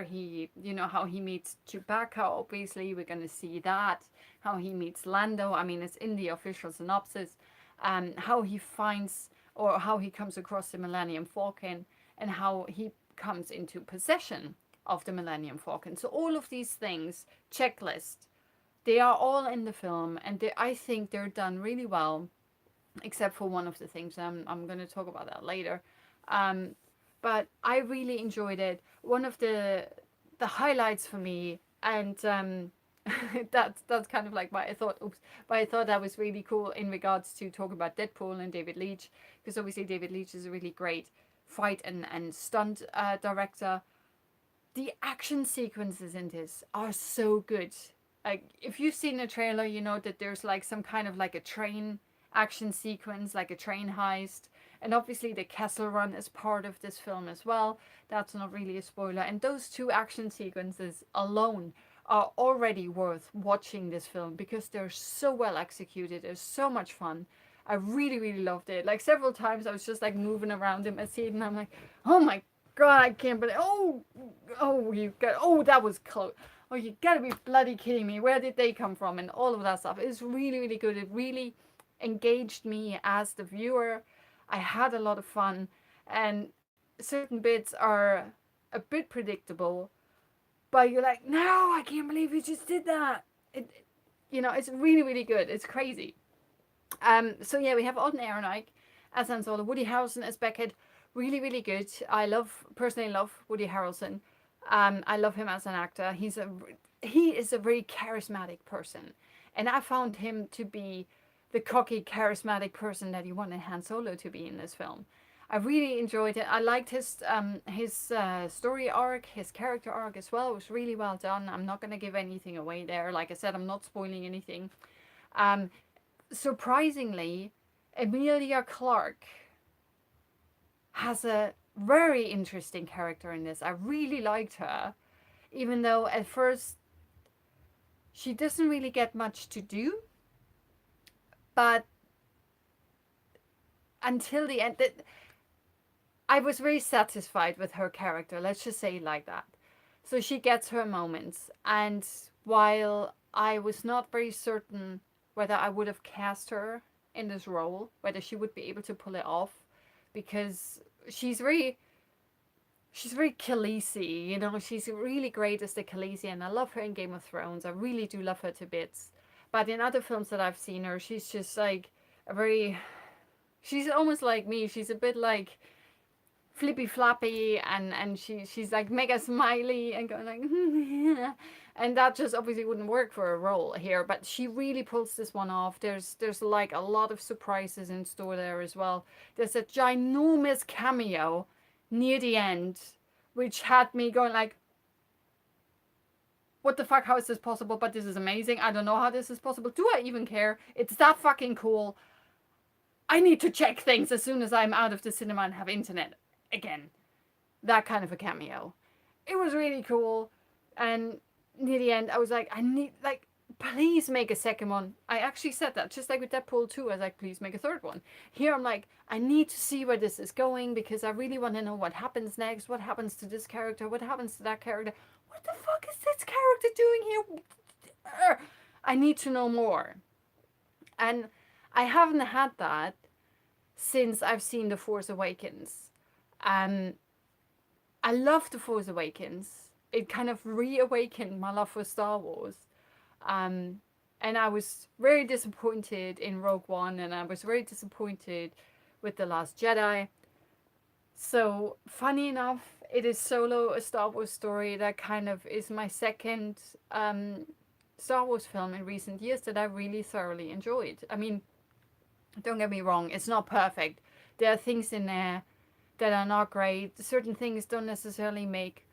he, how he meets Chewbacca. Obviously, we're gonna see that. How he meets Lando. I mean, it's in the official synopsis. How he finds or how he comes across the Millennium Falcon, and how he comes into possession of the Millennium Falcon. So all of these things, checklist, they are all in the film, and I think they're done really well, except for one of the things. I'm going to talk about that later. But I really enjoyed it. One of the highlights for me, and that's kind of like why I thought, why I thought that was really cool in regards to talk about Deadpool and David Leitch, because obviously David Leitch is a really great fight and stunt director. The action sequences in this are so good. Like, if you've seen the trailer, you know that there's like some kind of like a train action sequence, like a train heist. And obviously the Kessel Run is part of this film as well. That's not really a spoiler. And those two action sequences alone are already worth watching this film because they're so well executed. They're so much fun. I really, really loved it. Like, several times I was just like moving around in my seat and I'm like, oh my God, I can't believe, that was close. Oh, you gotta be bloody kidding me. Where did they come from? And all of that stuff. It's really, really good. It really engaged me as the viewer. I had a lot of fun, and certain bits are a bit predictable, but you're like, no, I can't believe you just did that. It's really, really good. It's crazy. So yeah, we have Alden Ehrenreich as Han Solo, Woody Harrelson as Beckett. Really, really good. I personally love Woody Harrelson. I love him as an actor. He is a very charismatic person, and I found him to be the cocky, charismatic person that you wanted Han Solo to be in this film. I really enjoyed it. I liked his story arc, his character arc as well. It was really well done. I'm not going to give anything away there. Like I said, I'm not spoiling anything. Surprisingly, Emilia Clarke has a very interesting character in this. I really liked her, even though at first she doesn't really get much to do, but until the end, I was very satisfied with her character. Let's just say it like that. So she gets her moments, and while I was not very certain whether I would have cast her in this role, whether she would be able to pull it off, because she's very Khaleesi, you know, she's really great as the Khaleesi, and I love her in Game of Thrones. I really do love her to bits. But in other films that I've seen her, she's just like a very, she's almost like me. She's a bit like flippy floppy, and she's like mega smiley and going like and that just obviously wouldn't work for a role here, but she really pulls this one off. There's like a lot of surprises in store there as well. There's a ginormous cameo near the end which had me going like, what the fuck, how is this possible? But this is amazing. I don't know how this is possible. Do I even care? It's that fucking cool. I need to check things as soon as I'm out of the cinema and have internet again. That kind of a cameo. It was really cool. And near the end, I was like, I need, like, please make a second one. I actually said that, just like with Deadpool 2, I was like, please make a third one. Here I'm like, I need to see where this is going because I really want to know what happens next. What happens to this character? What happens to that character? What the fuck is this character doing here? I need to know more. And I haven't had that since I've seen The Force Awakens. Um, I love The Force Awakens. It kind of reawakened my love for Star Wars. Um, and I was very disappointed in Rogue One, and I was very disappointed with The Last Jedi. So, funny enough, it is Solo, a Star Wars story that kind of is my second Star Wars film in recent years that I really thoroughly enjoyed. I mean, don't get me wrong, it's not perfect. There are things in there that are not great. Certain things don't necessarily make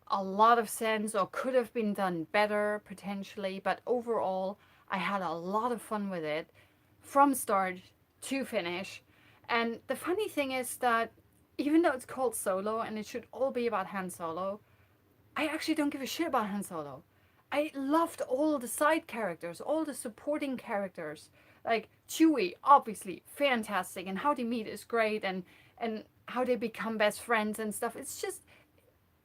a lot of sense or could have been done better potentially, but overall, I had a lot of fun with it from start to finish. And the funny thing is that even though it's called Solo and it should all be about Han Solo, I actually don't give a shit about Han Solo. I loved all the side characters, all the supporting characters. Like Chewie, obviously fantastic, and how they meet is great, and how they become best friends and stuff. It's just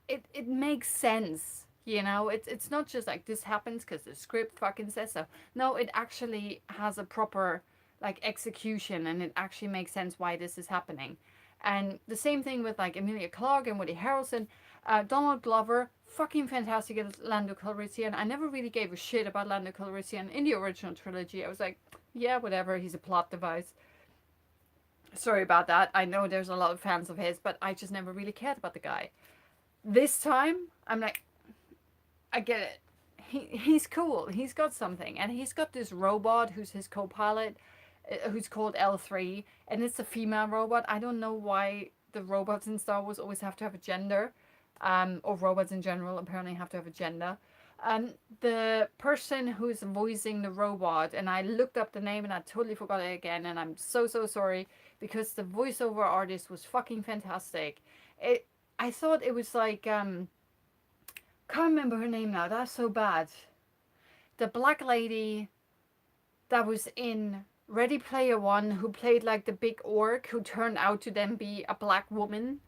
it makes sense, you know. It's not just like this happens because the script fucking says so. No, it actually has a proper like execution, and it actually makes sense why this is happening. And the same thing with like Emilia Clarke and Woody Harrelson, Donald Glover, fucking fantastic as Lando Calrissian. I never really gave a shit about Lando Calrissian in the original trilogy. I was like, yeah, whatever, he's a plot device. Sorry about that. I know there's a lot of fans of his, but I just never really cared about the guy. This time, I'm like, I get it. He's cool. He's got something. And he's got this robot who's his co-pilot, who's called L3. And it's a female robot. I don't know why the robots in Star Wars always have to have a gender. Or robots in general apparently have to have a gender. The person who's voicing the robot, and I looked up the name and I totally forgot it again. And I'm so sorry because the voiceover artist was fucking fantastic. I thought it was like, can't remember her name now. That's so bad. The black lady that was in Ready Player One, who played like the big orc, who turned out to then be a black woman,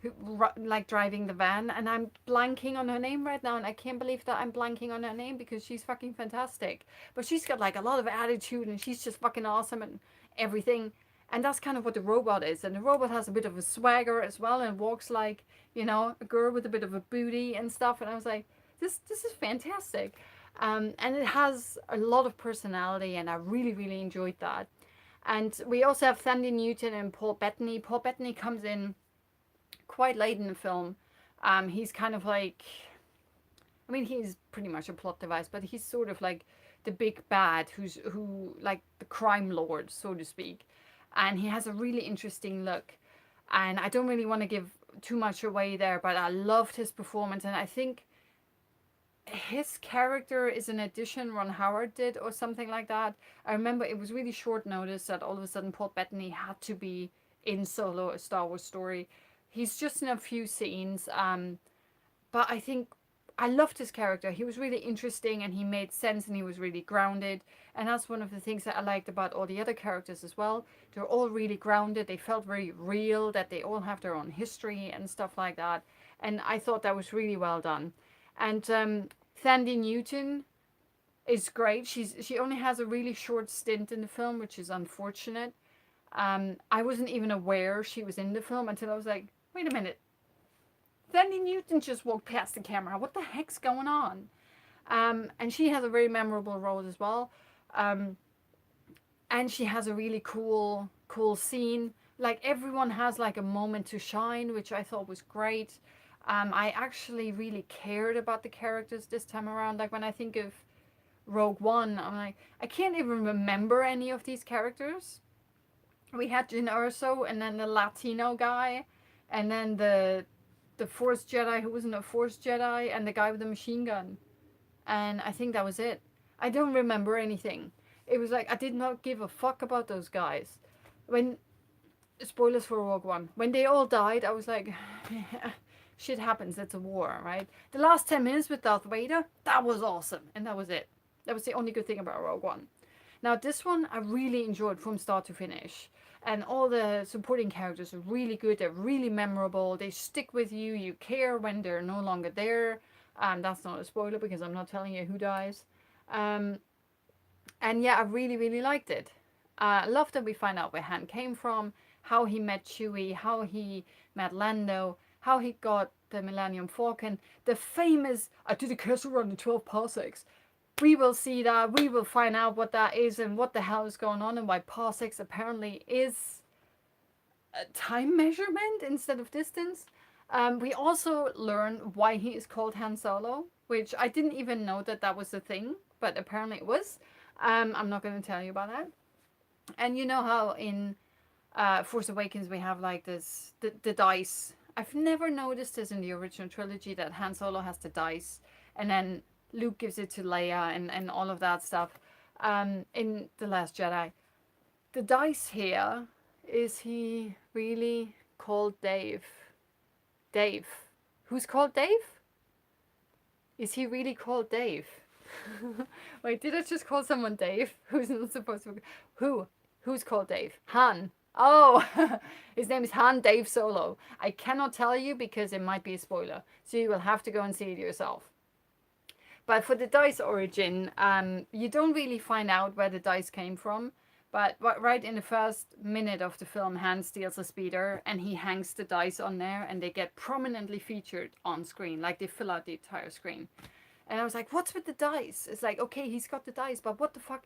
who like driving the van. And I'm blanking on her name right now, and I can't believe that I'm blanking on her name because she's fucking fantastic. But she's got like a lot of attitude, and she's just fucking awesome and everything. And that's kind of what the robot is. And the robot has a bit of a swagger as well and walks like, you know, a girl with a bit of a booty and stuff. And I was like, this is fantastic. And it has a lot of personality, and I really enjoyed that. And we also have Thandie Newton and Paul Bettany. Paul Bettany comes in quite late in the film. He's kind of like, I mean, he's pretty much a plot device, but he's sort of like the big bad who like the crime lord, so to speak. And he has a really interesting look. And I don't really want to give too much away there, but I loved his performance, and I think his character is an addition Ron Howard did or something like that. I remember it was really short notice that all of a sudden Paul Bettany had to be in Solo, a Star Wars story. He's just in a few scenes, but I think I loved his character. He was really interesting and he made sense and he was really grounded. And that's one of the things that I liked about all the other characters as well. They're all really grounded. They felt very real, that they all have their own history and stuff like that. And I thought that was really well done. And Thandie Newton is great. She only has a really short stint in the film, which is unfortunate. I wasn't even aware she was in the film until I was like, wait a minute, Thandie Newton just walked past the camera. What the heck's going on? And she has a very memorable role as well. Um, and she has a really cool scene. Like everyone has like a moment to shine, which I thought was great. I actually really cared about the characters this time around. Like when I think of Rogue One, I'm like, I can't even remember any of these characters. We had Jyn Erso, and then the Latino guy, and then the Force Jedi who wasn't a Force Jedi, and the guy with the machine gun. And I think that was it. I don't remember anything. It was like I did not give a fuck about those guys. When spoilers for Rogue One, when they all died, I was like, shit happens. It's a war, right? The last 10 minutes with Darth Vader, that was awesome, and that was it. That was the only good thing about Rogue One. Now this one I really enjoyed from start to finish. And all the supporting characters are really good. They're really memorable. They stick with you. You care when they're no longer there. That's not a spoiler because I'm not telling you who dies. Um, and yeah, I really liked it. I love that we find out where Han came from, how he met Chewie, how he met Lando, how he got the Millennium Falcon, the famous "I did a castle run in 12 parsecs." We will see that. We will find out what that is and what the hell is going on and why parsecs apparently is a time measurement instead of distance. We also learn why he is called Han Solo, which I didn't even know that that was a thing, but apparently it was. I'm not going to tell you about that. And you know how in Force Awakens we have like this, the dice. I've never noticed this in the original trilogy that Han Solo has the dice and then Luke gives it to Leia and all of that stuff in The Last Jedi. The dice here, is he really called Dave? Dave. Who's called Dave? Is he really called Dave? Wait, did I just call someone Dave? Who's not supposed to be? Who? Who's called Dave? Han. Oh, his name is Han Dave Solo. I cannot tell you because it might be a spoiler. So you will have to go and see it yourself. But for the dice origin, you don't really find out where the dice came from. But right in the first minute of the film, Han steals a speeder and he hangs the dice on there and they get prominently featured on screen. Like they fill out the entire screen. And I was like, what's with the dice? It's like, okay, he's got the dice, but what the fuck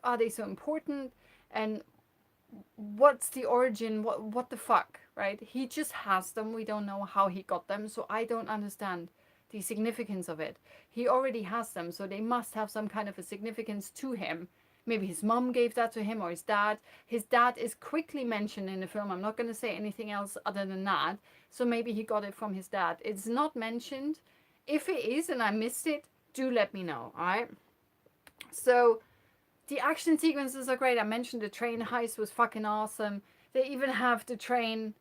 are they so important? And what's the origin? What the fuck, right? He just has them. We don't know how he got them. So I don't understand the significance of it. He already has them, so they must have some kind of a significance to him. Maybe his mom gave that to him or his dad. His dad is quickly mentioned in the film. I'm not going to say anything else other than that. So maybe he got it from his dad. It's not mentioned. If it is and I missed it, do let me know, alright? So the action sequences are great. I mentioned the train heist was fucking awesome. They even have the train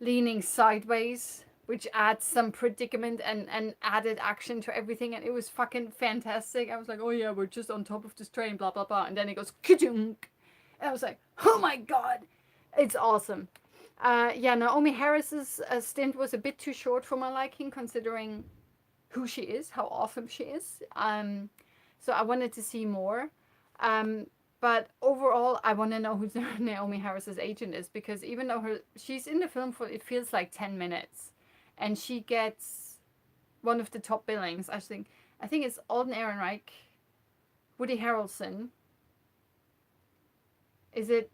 leaning sideways, which adds some predicament and added action to everything, and it was fucking fantastic. I was like, oh yeah, we're just on top of this train, blah blah blah, and then it goes ka-chunk, and I was like, oh my god, it's awesome. Yeah, Naomi Harris's stint was a bit too short for my liking, considering who she is, how awesome she is. So I wanted to see more. But overall, I want to know who Naomi Harris's agent is, because even though she's in the film for, it feels like 10 minutes. And she gets one of the top billings. I think it's Alden Ehrenreich, Woody Harrelson. Is it?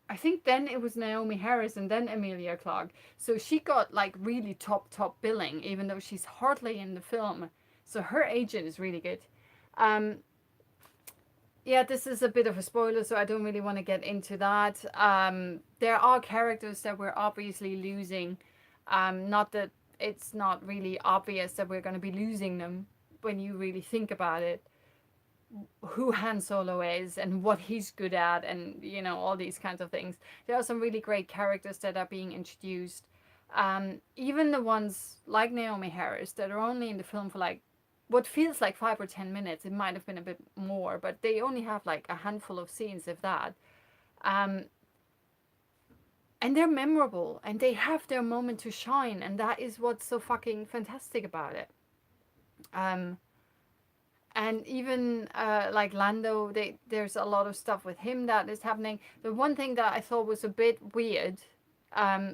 I think then it was Naomi Harris and then Emilia Clarke. So she got like really top billing, even though she's hardly in the film. So her agent is really good. Yeah, this is a bit of a spoiler, so I don't really want to get into that. There are characters that we're obviously losing. Not that it's not really obvious that we're going to be losing them when you really think about it. who Han Solo is and what he's good at, and you know, all these kinds of things. There are some really great characters that are being introduced. Even the ones like Naomi Harris that are only in the film for like what feels like 5 or 10 minutes. It might have been a bit more, but they only have like a handful of scenes, if that. Um, and they're memorable and they have their moment to shine, and that is what's so fucking fantastic about it. Um, and even like Lando, there's a lot of stuff with him that is happening. The one thing that I thought was a bit weird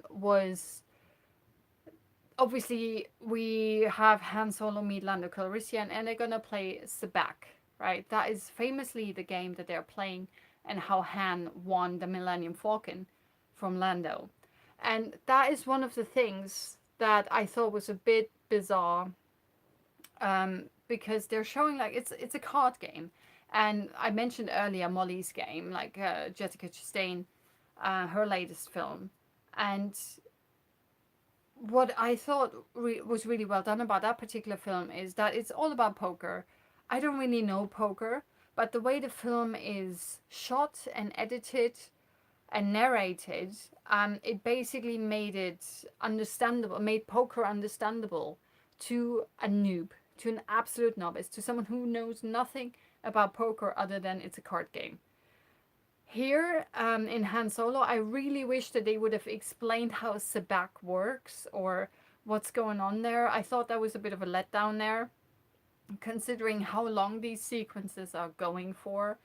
was obviously we have Han Solo meet Lando Calrissian, and they're gonna play Sabacc, right? That is famously the game that they're playing, and how Han won the Millennium Falcon from Lando, and that is one of the things that I thought was a bit bizarre, because they're showing like it's a card game, and I mentioned earlier Molly's game, like Jessica Chastain, her latest film, and what I thought was really well done about that particular film is that it's all about poker. I don't really know poker, but the way the film is shot and edited and narrated, it basically made it understandable, made poker understandable to a noob, to an absolute novice, to someone who knows nothing about poker other than it's a card game. Here in Han Solo, I really wish that they would have explained how Sabacc works or what's going on there. I thought that was a bit of a letdown there, considering how long these sequences are going for.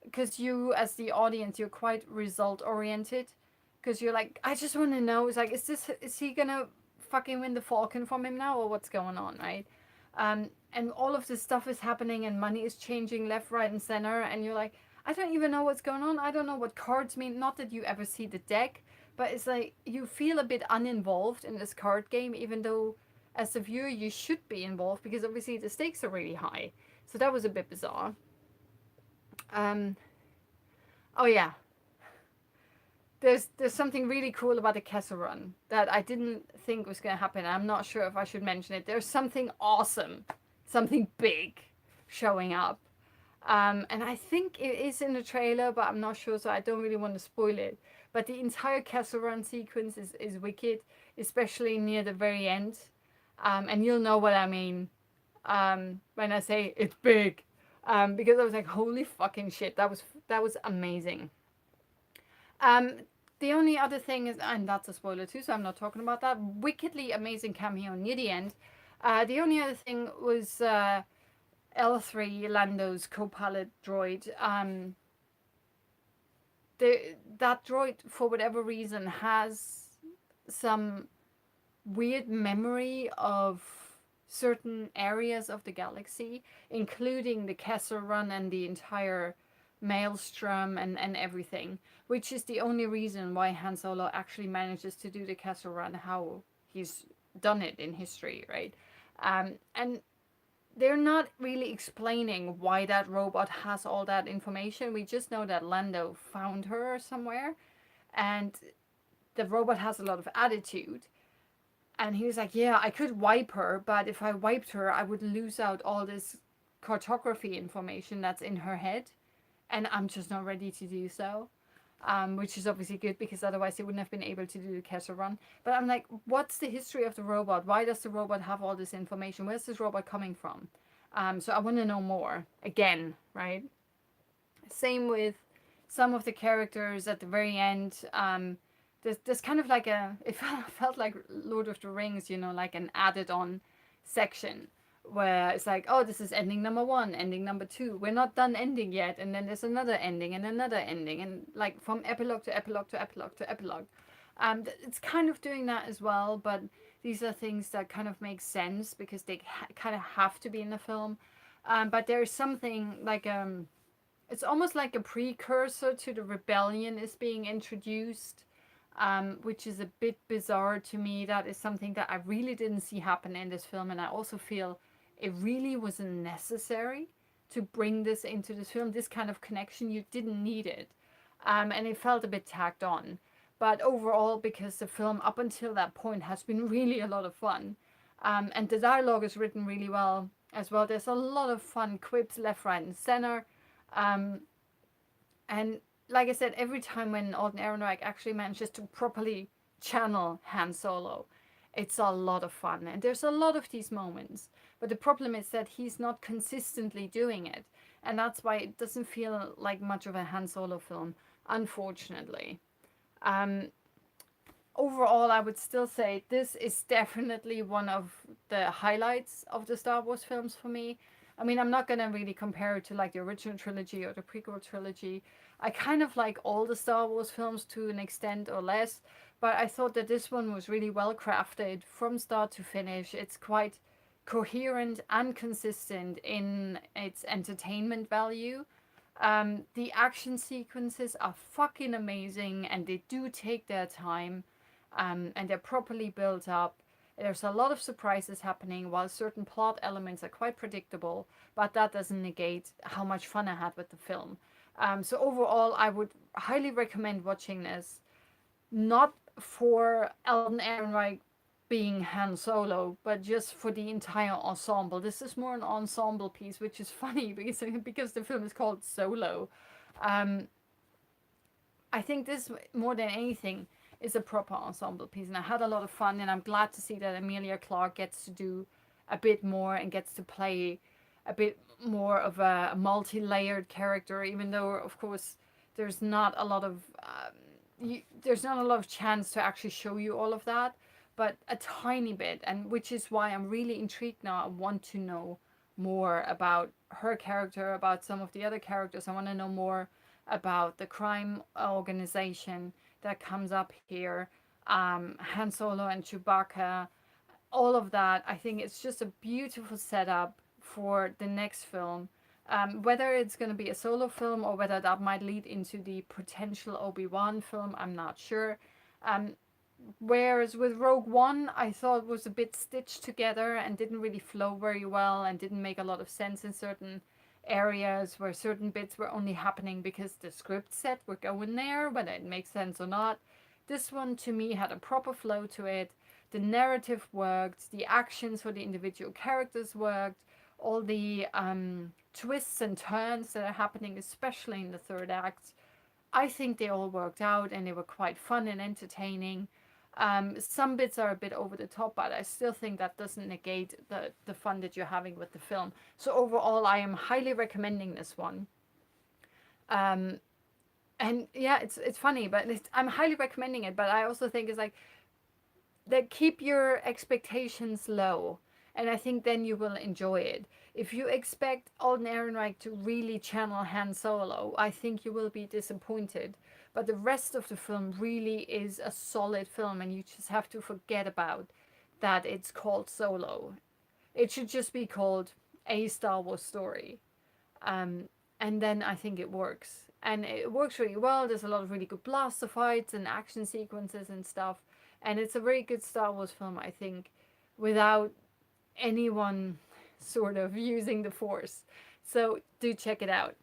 Because you, as the audience, you're quite result oriented. Because you're like, I just want to know. It's like, is he gonna fucking win the Falcon from him now, or what's going on, right? And all of this stuff is happening, and money is changing left, right, and center, and you're like, I don't even know what's going on. I don't know what cards mean. Not that you ever see the deck, but it's like you feel a bit uninvolved in this card game, even though as a viewer you should be involved because obviously the stakes are really high. So that was a bit bizarre. Um, oh yeah, there's something really cool about the Kessel Run that I didn't think was going to happen. I'm not sure if I should mention it. There's something awesome, something big showing up. And I think it is in the trailer, but I'm not sure, so I don't really want to spoil it. But the entire Kessel Run sequence is wicked, especially near the very end. And you'll know what I mean when I say it's big. Because I was like, holy fucking shit, that was amazing. Um, the only other thing is, and that's a spoiler too, so I'm not talking about that. Wickedly amazing cameo near the end. The only other thing was L3, Lando's co-pilot droid. That droid, for whatever reason, has some weird memory of certain areas of the galaxy, including the Kessel Run and the entire Maelstrom and everything, which is the only reason why Han Solo actually manages to do the Kessel Run, how he's done it in history, right? And they're not really explaining why that robot has all that information. We just know that Lando found her somewhere, and the robot has a lot of attitude. And he was like, yeah, I could wipe her, but if I wiped her, I would lose out all this cartography information that's in her head. And I'm just not ready to do so. Which is obviously good because otherwise he wouldn't have been able to do the Kessel Run. But I'm like, what's the history of the robot? Why does the robot have all this information? Where's this robot coming from? So I want to know more again, right? Same with some of the characters at the very end. There's kind of like it felt like Lord of the Rings, you know, like an added on section where it's like, oh, this is ending number one, ending number two. We're not done ending yet. And then there's another ending and another ending. And like from epilogue to epilogue to epilogue to epilogue. It's kind of doing that as well, but these are things that kind of make sense because they kind of have to be in the film. But there's something like it's almost like a precursor to the rebellion is being introduced, which is a bit bizarre to me. That is something that I really didn't see happen in this film, and I also feel it really wasn't necessary to bring this into this film. This kind of connection, you didn't need it, and it felt a bit tacked on. But overall, because the film up until that point has been really a lot of fun, and the dialogue is written really well, as well. There's a lot of fun quips left, right, and center. Um, and like I said, every time when Alden Ehrenreich actually manages to properly channel Han Solo, it's a lot of fun. And there's a lot of these moments. But the problem is that he's not consistently doing it. And that's why it doesn't feel like much of a Han Solo film, unfortunately. Um, Overall, I would still say this is definitely one of the highlights of the Star Wars films for me. I mean, I'm not going to really compare it to like the original trilogy or the prequel trilogy. I kind of like all the Star Wars films to an extent or less, but I thought that this one was really well crafted from start to finish. It's quite coherent and consistent in its entertainment value. The action sequences are fucking amazing and they do take their time, and they're properly built up. There's a lot of surprises happening while certain plot elements are quite predictable, but that doesn't negate how much fun I had with the film. So overall, I would highly recommend watching this, not for Alden Ehrenreich being Han Solo, but just for the entire ensemble. This is more an ensemble piece, which is funny because the film is called Solo. Um, I think this more than anything is a proper ensemble piece, and I had a lot of fun, and I'm glad to see that Emilia Clarke gets to do a bit more and gets to play a bit more of a multi-layered character, even though of course there's not a lot of there's not a lot of chance to actually show you all of that, but a tiny bit, and which is why I'm really intrigued now. I want to know more about her character, about some of the other characters. I want to know more about the crime organization that comes up here, Han Solo and Chewbacca, all of that. I think it's just a beautiful setup for the next film. Whether it's going to be a solo film or whether that might lead into the potential Obi-Wan film, I'm not sure. Um, Whereas with Rogue One, I thought was a bit stitched together and didn't really flow very well and didn't make a lot of sense in certain areas where certain bits were only happening because the script said we're going there, whether it makes sense or not. This one to me had a proper flow to it. The narrative worked, the actions for the individual characters worked, all the twists and turns that are happening, especially in the third act. I think they all worked out and they were quite fun and entertaining. Some bits are a bit over the top, but I still think that doesn't negate the fun that you're having with the film. So overall, I am highly recommending this one. Um, and yeah, it's funny, but I'm highly recommending it. But I also think it's like that keep your expectations low, and I think then you will enjoy it. If you expect Alden Ehrenreich to really channel Han Solo, I think you will be disappointed. But the rest of the film really is a solid film, and you just have to forget about that it's called Solo. It should just be called A Star Wars Story. Um, and then I think it works. And it works really well. There's a lot of really good blaster fights and action sequences and stuff. And it's a very good Star Wars film, I think, without anyone sort of using the Force. So do check it out.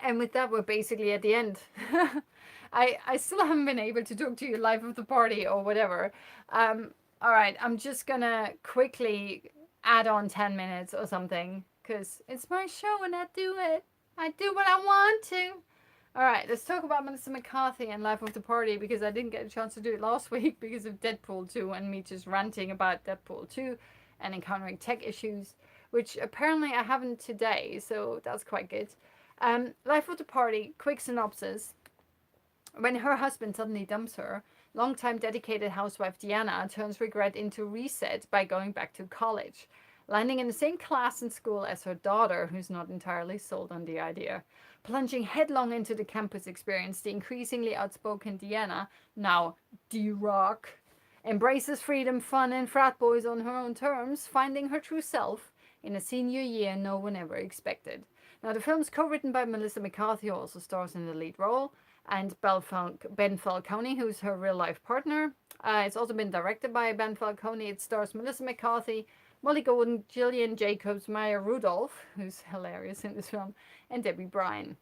And with that, we're basically at the end. I still haven't been able to talk to you live of the party or whatever. All right, I'm just gonna quickly add on 10 minutes or something because it's my show and I do it. I do what I want to. All right, let's talk about Melissa McCarthy and Life of the Party because I didn't get a chance to do it last week because of Deadpool 2 and me just ranting about Deadpool 2 and encountering tech issues, which apparently I haven't today, so that's quite good. Life of the Party, quick synopsis. When her husband suddenly dumps her, longtime dedicated housewife Deanna turns regret into reset by going back to college, landing in the same class and school as her daughter, who's not entirely sold on the idea. Plunging headlong into the campus experience, the increasingly outspoken Deanna, now D-Rock, embraces freedom, fun, and frat boys on her own terms, finding her true self in a senior year no one ever expected. Now, the film's co-written by Melissa McCarthy, who also stars in the lead role, and Ben Falcone, who's her real-life partner. It's also been directed by Ben Falcone. It stars Melissa McCarthy, Molly Gordon, Gillian Jacobs, Maya Rudolph, who's hilarious in this film, and Debbie Bryan.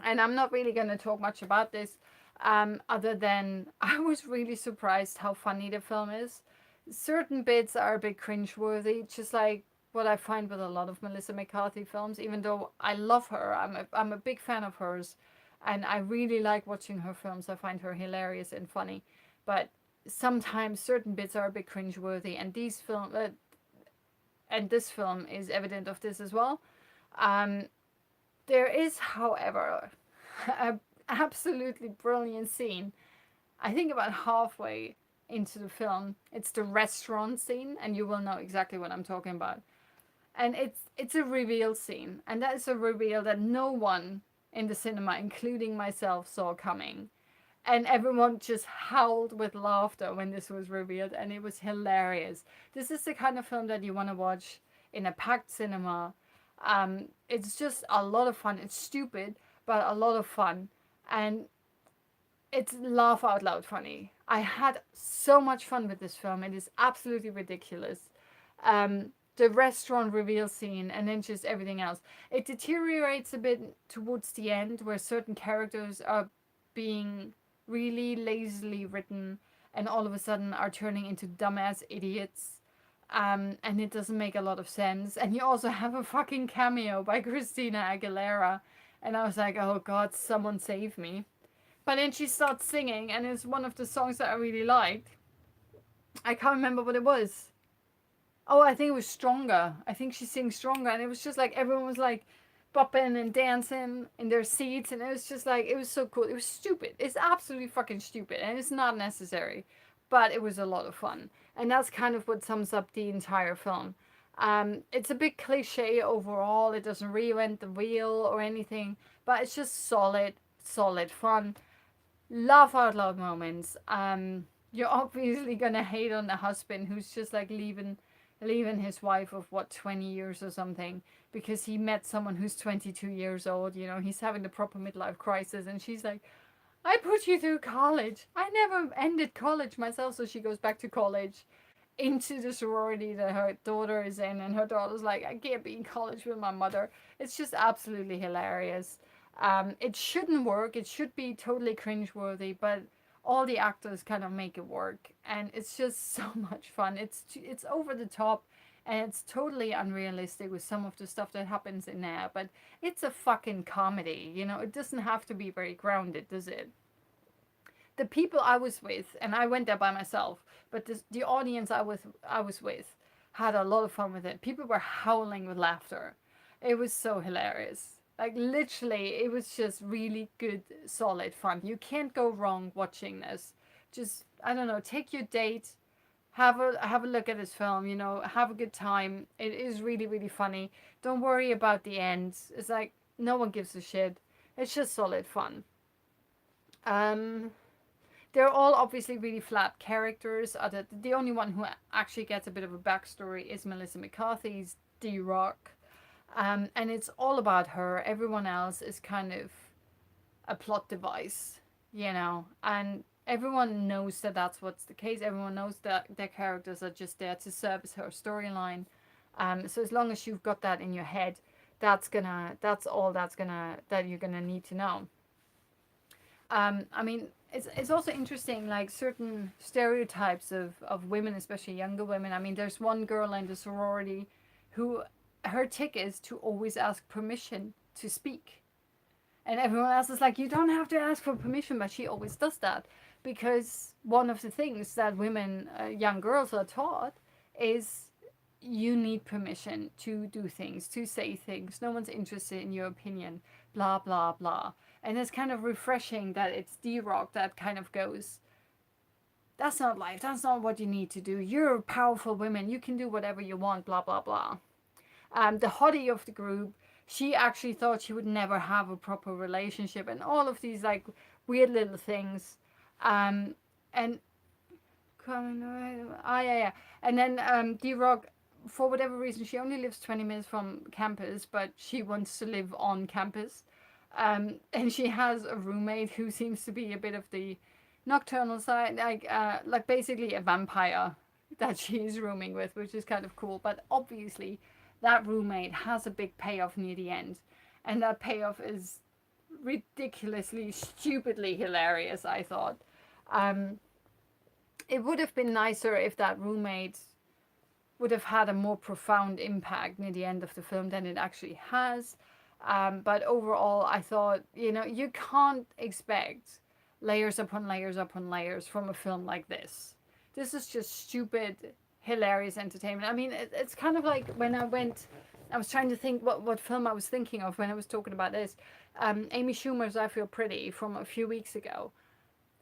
And I'm not really going to talk much about this, other than I was really surprised how funny the film is. Certain bits are a bit cringeworthy, just like what I find with a lot of Melissa McCarthy films. Even though I love her, I'm a big fan of hers, and I really like watching her films. I find her hilarious and funny, but sometimes certain bits are a bit cringeworthy, and this film is evident of this as well. Um, there is, however, a absolutely brilliant scene. I think about halfway into the film, it's the restaurant scene, and you will know exactly what I'm talking about. And it's a reveal scene, and that is a reveal that no one in the cinema, including myself, saw coming. And everyone just howled with laughter when this was revealed, and it was hilarious. This is the kind of film that you want to watch in a packed cinema. It's just a lot of fun. It's stupid, but a lot of fun, and it's laugh out loud funny. I had so much fun with this film. It is absolutely ridiculous. The restaurant reveal scene, and then just everything else. It deteriorates a bit towards the end, where certain characters are being really lazily written and all of a sudden are turning into dumbass idiots. And it doesn't make a lot of sense. And you also have a fucking cameo by Christina Aguilera. And I was like, oh god, someone save me. But then she starts singing, and it's one of the songs that I really liked. I can't remember what it was. Oh, I think it was Stronger. I think she sings Stronger, and it was just like everyone was like bopping and dancing in their seats, and it was just like, it was so cool. It was stupid. It's absolutely fucking stupid, and it's not necessary, but it was a lot of fun, and that's kind of what sums up the entire film. It's a bit cliche overall. It doesn't reinvent the wheel or anything, but it's just solid fun. Laugh out loud moments. You're obviously gonna hate on the husband who's just like leaving his wife of what, 20 years or something, because he met someone who's 22 years old. You know, he's having the proper midlife crisis, and she's like, I put you through college. I never ended college myself. So she goes back to college, into the sorority that her daughter is in, and her daughter's like, I can't be in college with my mother. It's just absolutely hilarious. It shouldn't work. It should be totally cringeworthy, but all the actors kind of make it work, and it's just so much fun. It's over the top, and it's totally unrealistic with some of the stuff that happens in there. But it's a fucking comedy, you know. It doesn't have to be very grounded, does it? The people I was with, and I went there by myself, but the audience I was with had a lot of fun with it. People were howling with laughter. It was so hilarious. Like literally, it was just really good, solid fun. You can't go wrong watching this. Just, I don't know, take your date, have a look at this film. You know, have a good time. It is really really funny. Don't worry about the end. It's like no one gives a shit. It's just solid fun. Um, they're all obviously really flat characters. The only one who actually gets a bit of a backstory is Melissa McCarthy's D-Rock. And it's all about her. Everyone else is kind of a plot device, you know, and everyone knows that that's what's the case. Everyone knows that their characters are just there to service her storyline. So as long as you've got that in your head, that's all that you're gonna need to know. I mean, it's also interesting, like certain stereotypes of women, especially younger women. I mean, there's one girl in the sorority who her tick is to always ask permission to speak. And everyone else is like, you don't have to ask for permission, but she always does that. Because one of the things that women, young girls, are taught is you need permission to do things, to say things. No one's interested in your opinion, blah, blah, blah. And it's kind of refreshing that it's D-Rock that kind of goes, that's not life. That's not what you need to do. You're powerful women. You can do whatever you want, blah, blah, blah. The hottie of the group, she actually thought she would never have a proper relationship, and all of these like weird little things. And yeah. And then D-Rock, for whatever reason, she only lives 20 minutes from campus, but she wants to live on campus. And she has a roommate who seems to be a bit of the nocturnal side, like basically a vampire that she's rooming with, which is kind of cool. But obviously, that roommate has a big payoff near the end, and that payoff is ridiculously, stupidly hilarious. I thought. It would have been nicer if that roommate would have had a more profound impact near the end of the film than it actually has. But overall, I thought, you can't expect layers upon layers upon layers from a film like this. This is just stupid, hilarious entertainment. I mean, it's kind of like when I was trying to think what film I was thinking of when I was talking about this. Amy Schumer's I Feel Pretty from a few weeks ago.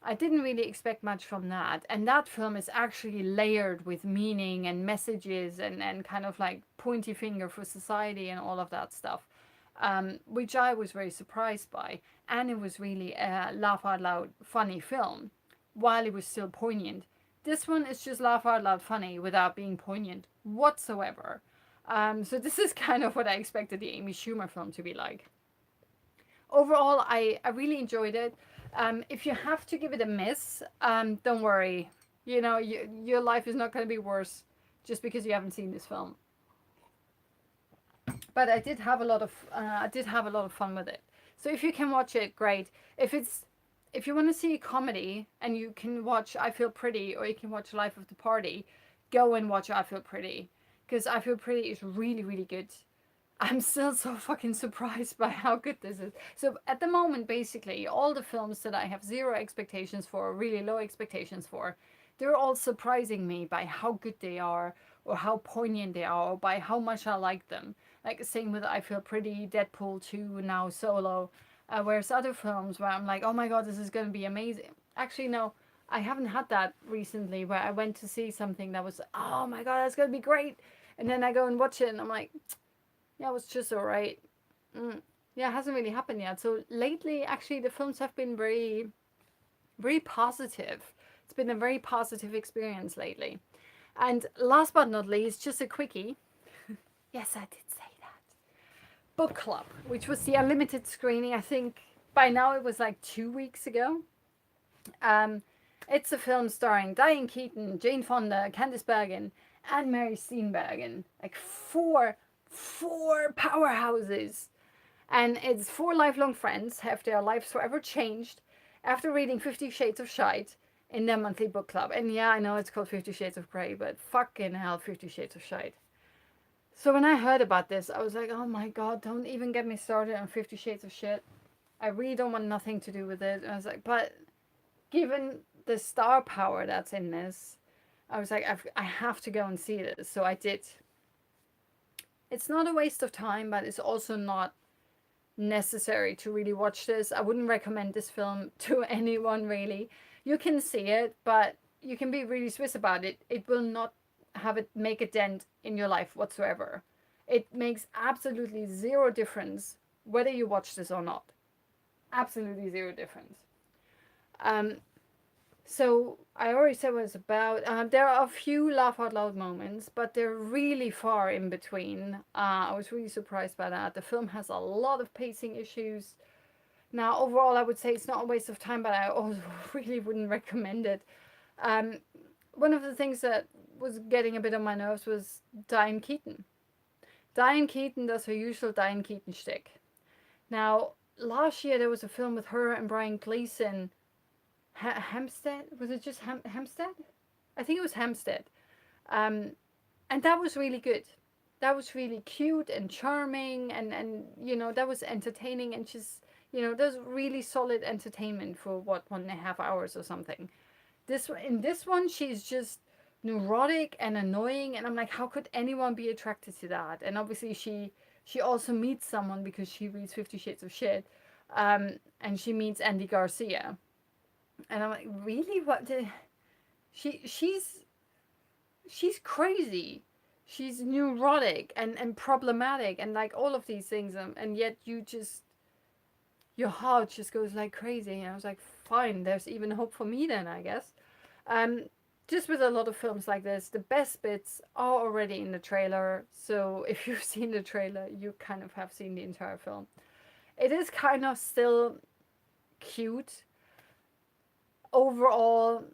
I didn't really expect much from that. And that film is actually layered with meaning and messages and kind of like pointy finger for society and all of that stuff, which I was very surprised by. And it was really a laugh out loud funny film while it was still poignant. This one is just laugh out loud funny without being poignant whatsoever. So this is kind of what I expected the Amy Schumer film to be like. Overall, I really enjoyed it. If you have to give it a miss, don't worry. Your life is not going to be worse just because you haven't seen this film. But I did have a lot of fun with it. So if you can watch it, great. If you want to see a comedy and you can watch I Feel Pretty or you can watch Life of the Party, go and watch I Feel Pretty, because I Feel Pretty is really, really good. I'm still so fucking surprised by how good this is. So at the moment, basically, all the films that I have zero expectations for, or really low expectations for, they're all surprising me by how good they are, or how poignant they are, or by how much I like them. Like same with I Feel Pretty, Deadpool 2, now Solo. Whereas other films where I'm like, oh my god, this is going to be amazing. Actually, no, I haven't had that recently where I went to see something that was, oh my god, that's going to be great. And then I go and watch it and I'm like, yeah, it was just alright. Yeah, it hasn't really happened yet. So lately, actually, the films have been very, very positive. It's been a very positive experience lately. And last but not least, just a quickie. Yes, I did say that. Book Club, which was the unlimited screening. I think by now it was like 2 weeks ago. It's a film starring Diane Keaton, Jane Fonda, Candice Bergen, and Mary Steenburgen. Like four powerhouses. And it's four lifelong friends have their lives forever changed after reading 50 Shades of Shite in their monthly book club. And yeah, I know it's called 50 Shades of Grey, but fucking hell, 50 Shades of Shite. So when I heard about this, I was like, oh my god, don't even get me started on 50 Shades of Shit. I really don't want nothing to do with it. And I was like, but given the star power that's in this, I was like, I have to go and see this. So I did. It's not a waste of time, but it's also not necessary to really watch this. I wouldn't recommend this film to anyone, really. You can see it, but you can be really Swiss about it. It will not make a dent in your life whatsoever. It makes absolutely zero difference whether you watch this or not. Absolutely zero difference. So I already said what it's about. There are a few laugh out loud moments, but they're really far in between. I was really surprised by that. The film has a lot of pacing issues. Now, overall, I would say it's not a waste of time, but I also really wouldn't recommend it. One of the things that was getting a bit on my nerves was Diane Keaton. Diane Keaton does her usual Diane Keaton shtick. Now, last year there was a film with her and Brian Gleason. Hampstead? Was it just Hampstead? I think it was Hampstead. And that was really good. That was really cute and charming and that was entertaining and just, that was really solid entertainment for 1.5 hours or something. In this one, she's just neurotic and annoying and I'm like, how could anyone be attracted to that? And obviously she also meets someone because she reads 50 Shades of Shit. And she meets Andy Garcia. And I'm like, really? She's crazy. She's neurotic and problematic and like all of these things. And yet your heart just goes like crazy. And I was like, fine, there's even hope for me then, I guess. Just with a lot of films like this, the best bits are already in the trailer. So if you've seen the trailer, you kind of have seen the entire film. It is kind of still cute. Overall,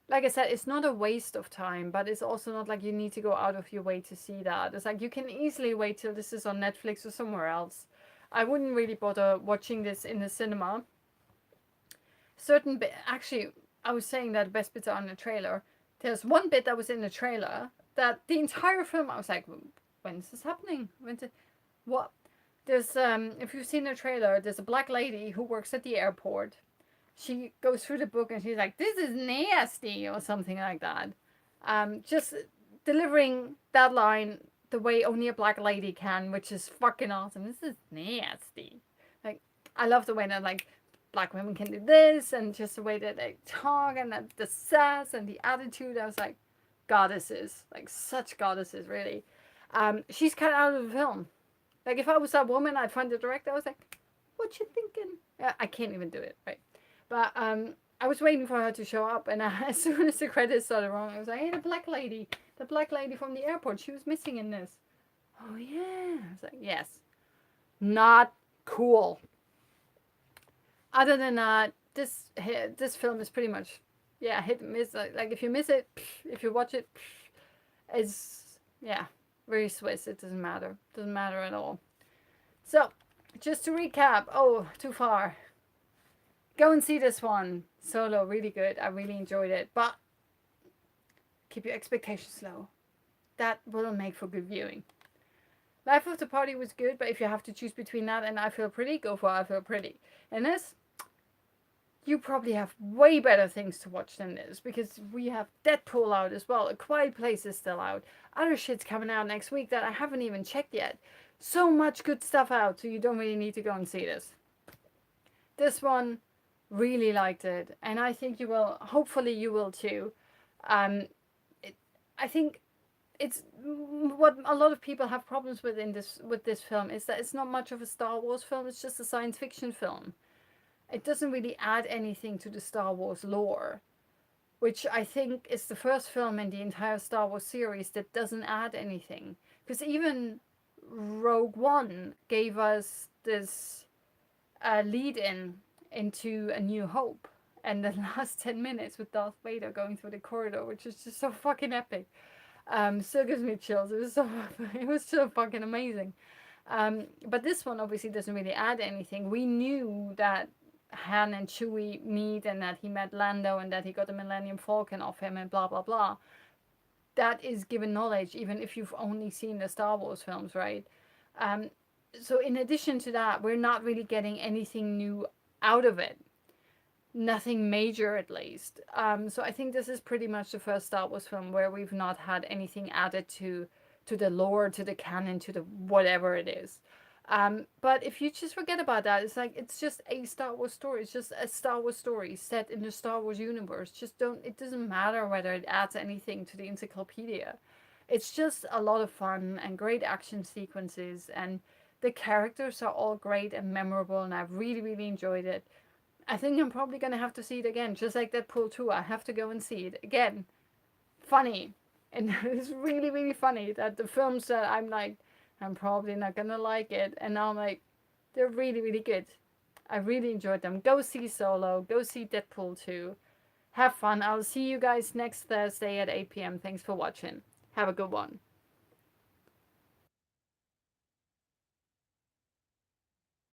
like I said, it's not a waste of time, but it's also not like you need to go out of your way to see that. It's like you can easily wait till this is on Netflix or somewhere else. I wouldn't really bother watching this in the cinema. Actually, I was saying that the best bits are in the trailer. There's one bit that was in the trailer that the entire film I was like, when's this happening? When's it? What? There's if you've seen the trailer, there's a black lady who works at the airport. She goes through the book and she's like, "This is nasty" or something like that. Just delivering that line the way only a black lady can, which is fucking awesome. This is nasty. Like, I love the way that like black women can do this, and just the way that they talk, and that the sass and the attitude. I was like, goddesses, like such goddesses, really. She's cut out of the film. Like, if I was that woman, I'd find the director. I was like, what you thinking? I can't even do it, right? But I was waiting for her to show up, and as soon as the credits started rolling, I was like, hey, the black lady from the airport, she was missing in this. Oh yeah. I was like, yes, not cool. Other than that, this film is pretty much, yeah, hit and miss. Like if you miss it, if you watch it, it's, yeah, very Swiss. It doesn't matter. Doesn't matter at all. So, just to recap. Oh, too far. Go and see this one. Solo, really good. I really enjoyed it. But keep your expectations low. That will make for good viewing. Life of the Party was good, but if you have to choose between that and I Feel Pretty, go for I Feel Pretty. And this, you probably have way better things to watch than this, because we have Deadpool out as well. A Quiet Place is still out. Other shit's coming out next week that I haven't even checked yet. So much good stuff out, so you don't really need to go and see this. This one, really liked it, and I think you will. Hopefully you will too. I think it's what a lot of people have problems with this film is that it's not much of a Star Wars film. It's just a science fiction film. It doesn't really add anything to the Star Wars lore, which I think is the first film in the entire Star Wars series that doesn't add anything. Because even Rogue One gave us this lead in into A New Hope, and the last 10 minutes with Darth Vader going through the corridor, which is just so fucking epic. Still gives me chills. It was so fucking amazing. But this one obviously doesn't really add anything. We knew that Han and Chewie meet, and that he met Lando, and that he got the Millennium Falcon off him, and blah blah blah. That is given knowledge, even if you've only seen the Star Wars films, right? So in addition to that, we're not really getting anything new out of it. Nothing major, at least. So I think this is pretty much the first Star Wars film where we've not had anything added to the lore, to the canon, to the whatever it is. But if you just forget about that, it's like, it's just a Star Wars story. It's just a Star Wars story set in the Star Wars universe. It doesn't matter whether it adds anything to the encyclopedia. It's just a lot of fun and great action sequences, and the characters are all great and memorable, and I've really, really enjoyed it. I think I'm probably going to have to see it again, just like Deadpool 2. I have to go and see it again. Funny. And it's really, really funny that the films that I'm like, I'm probably not going to like it, and now I'm like, they're really, really good. I really enjoyed them. Go see Solo. Go see Deadpool 2. Have fun. I'll see you guys next Thursday at 8 p.m. Thanks for watching. Have a good one.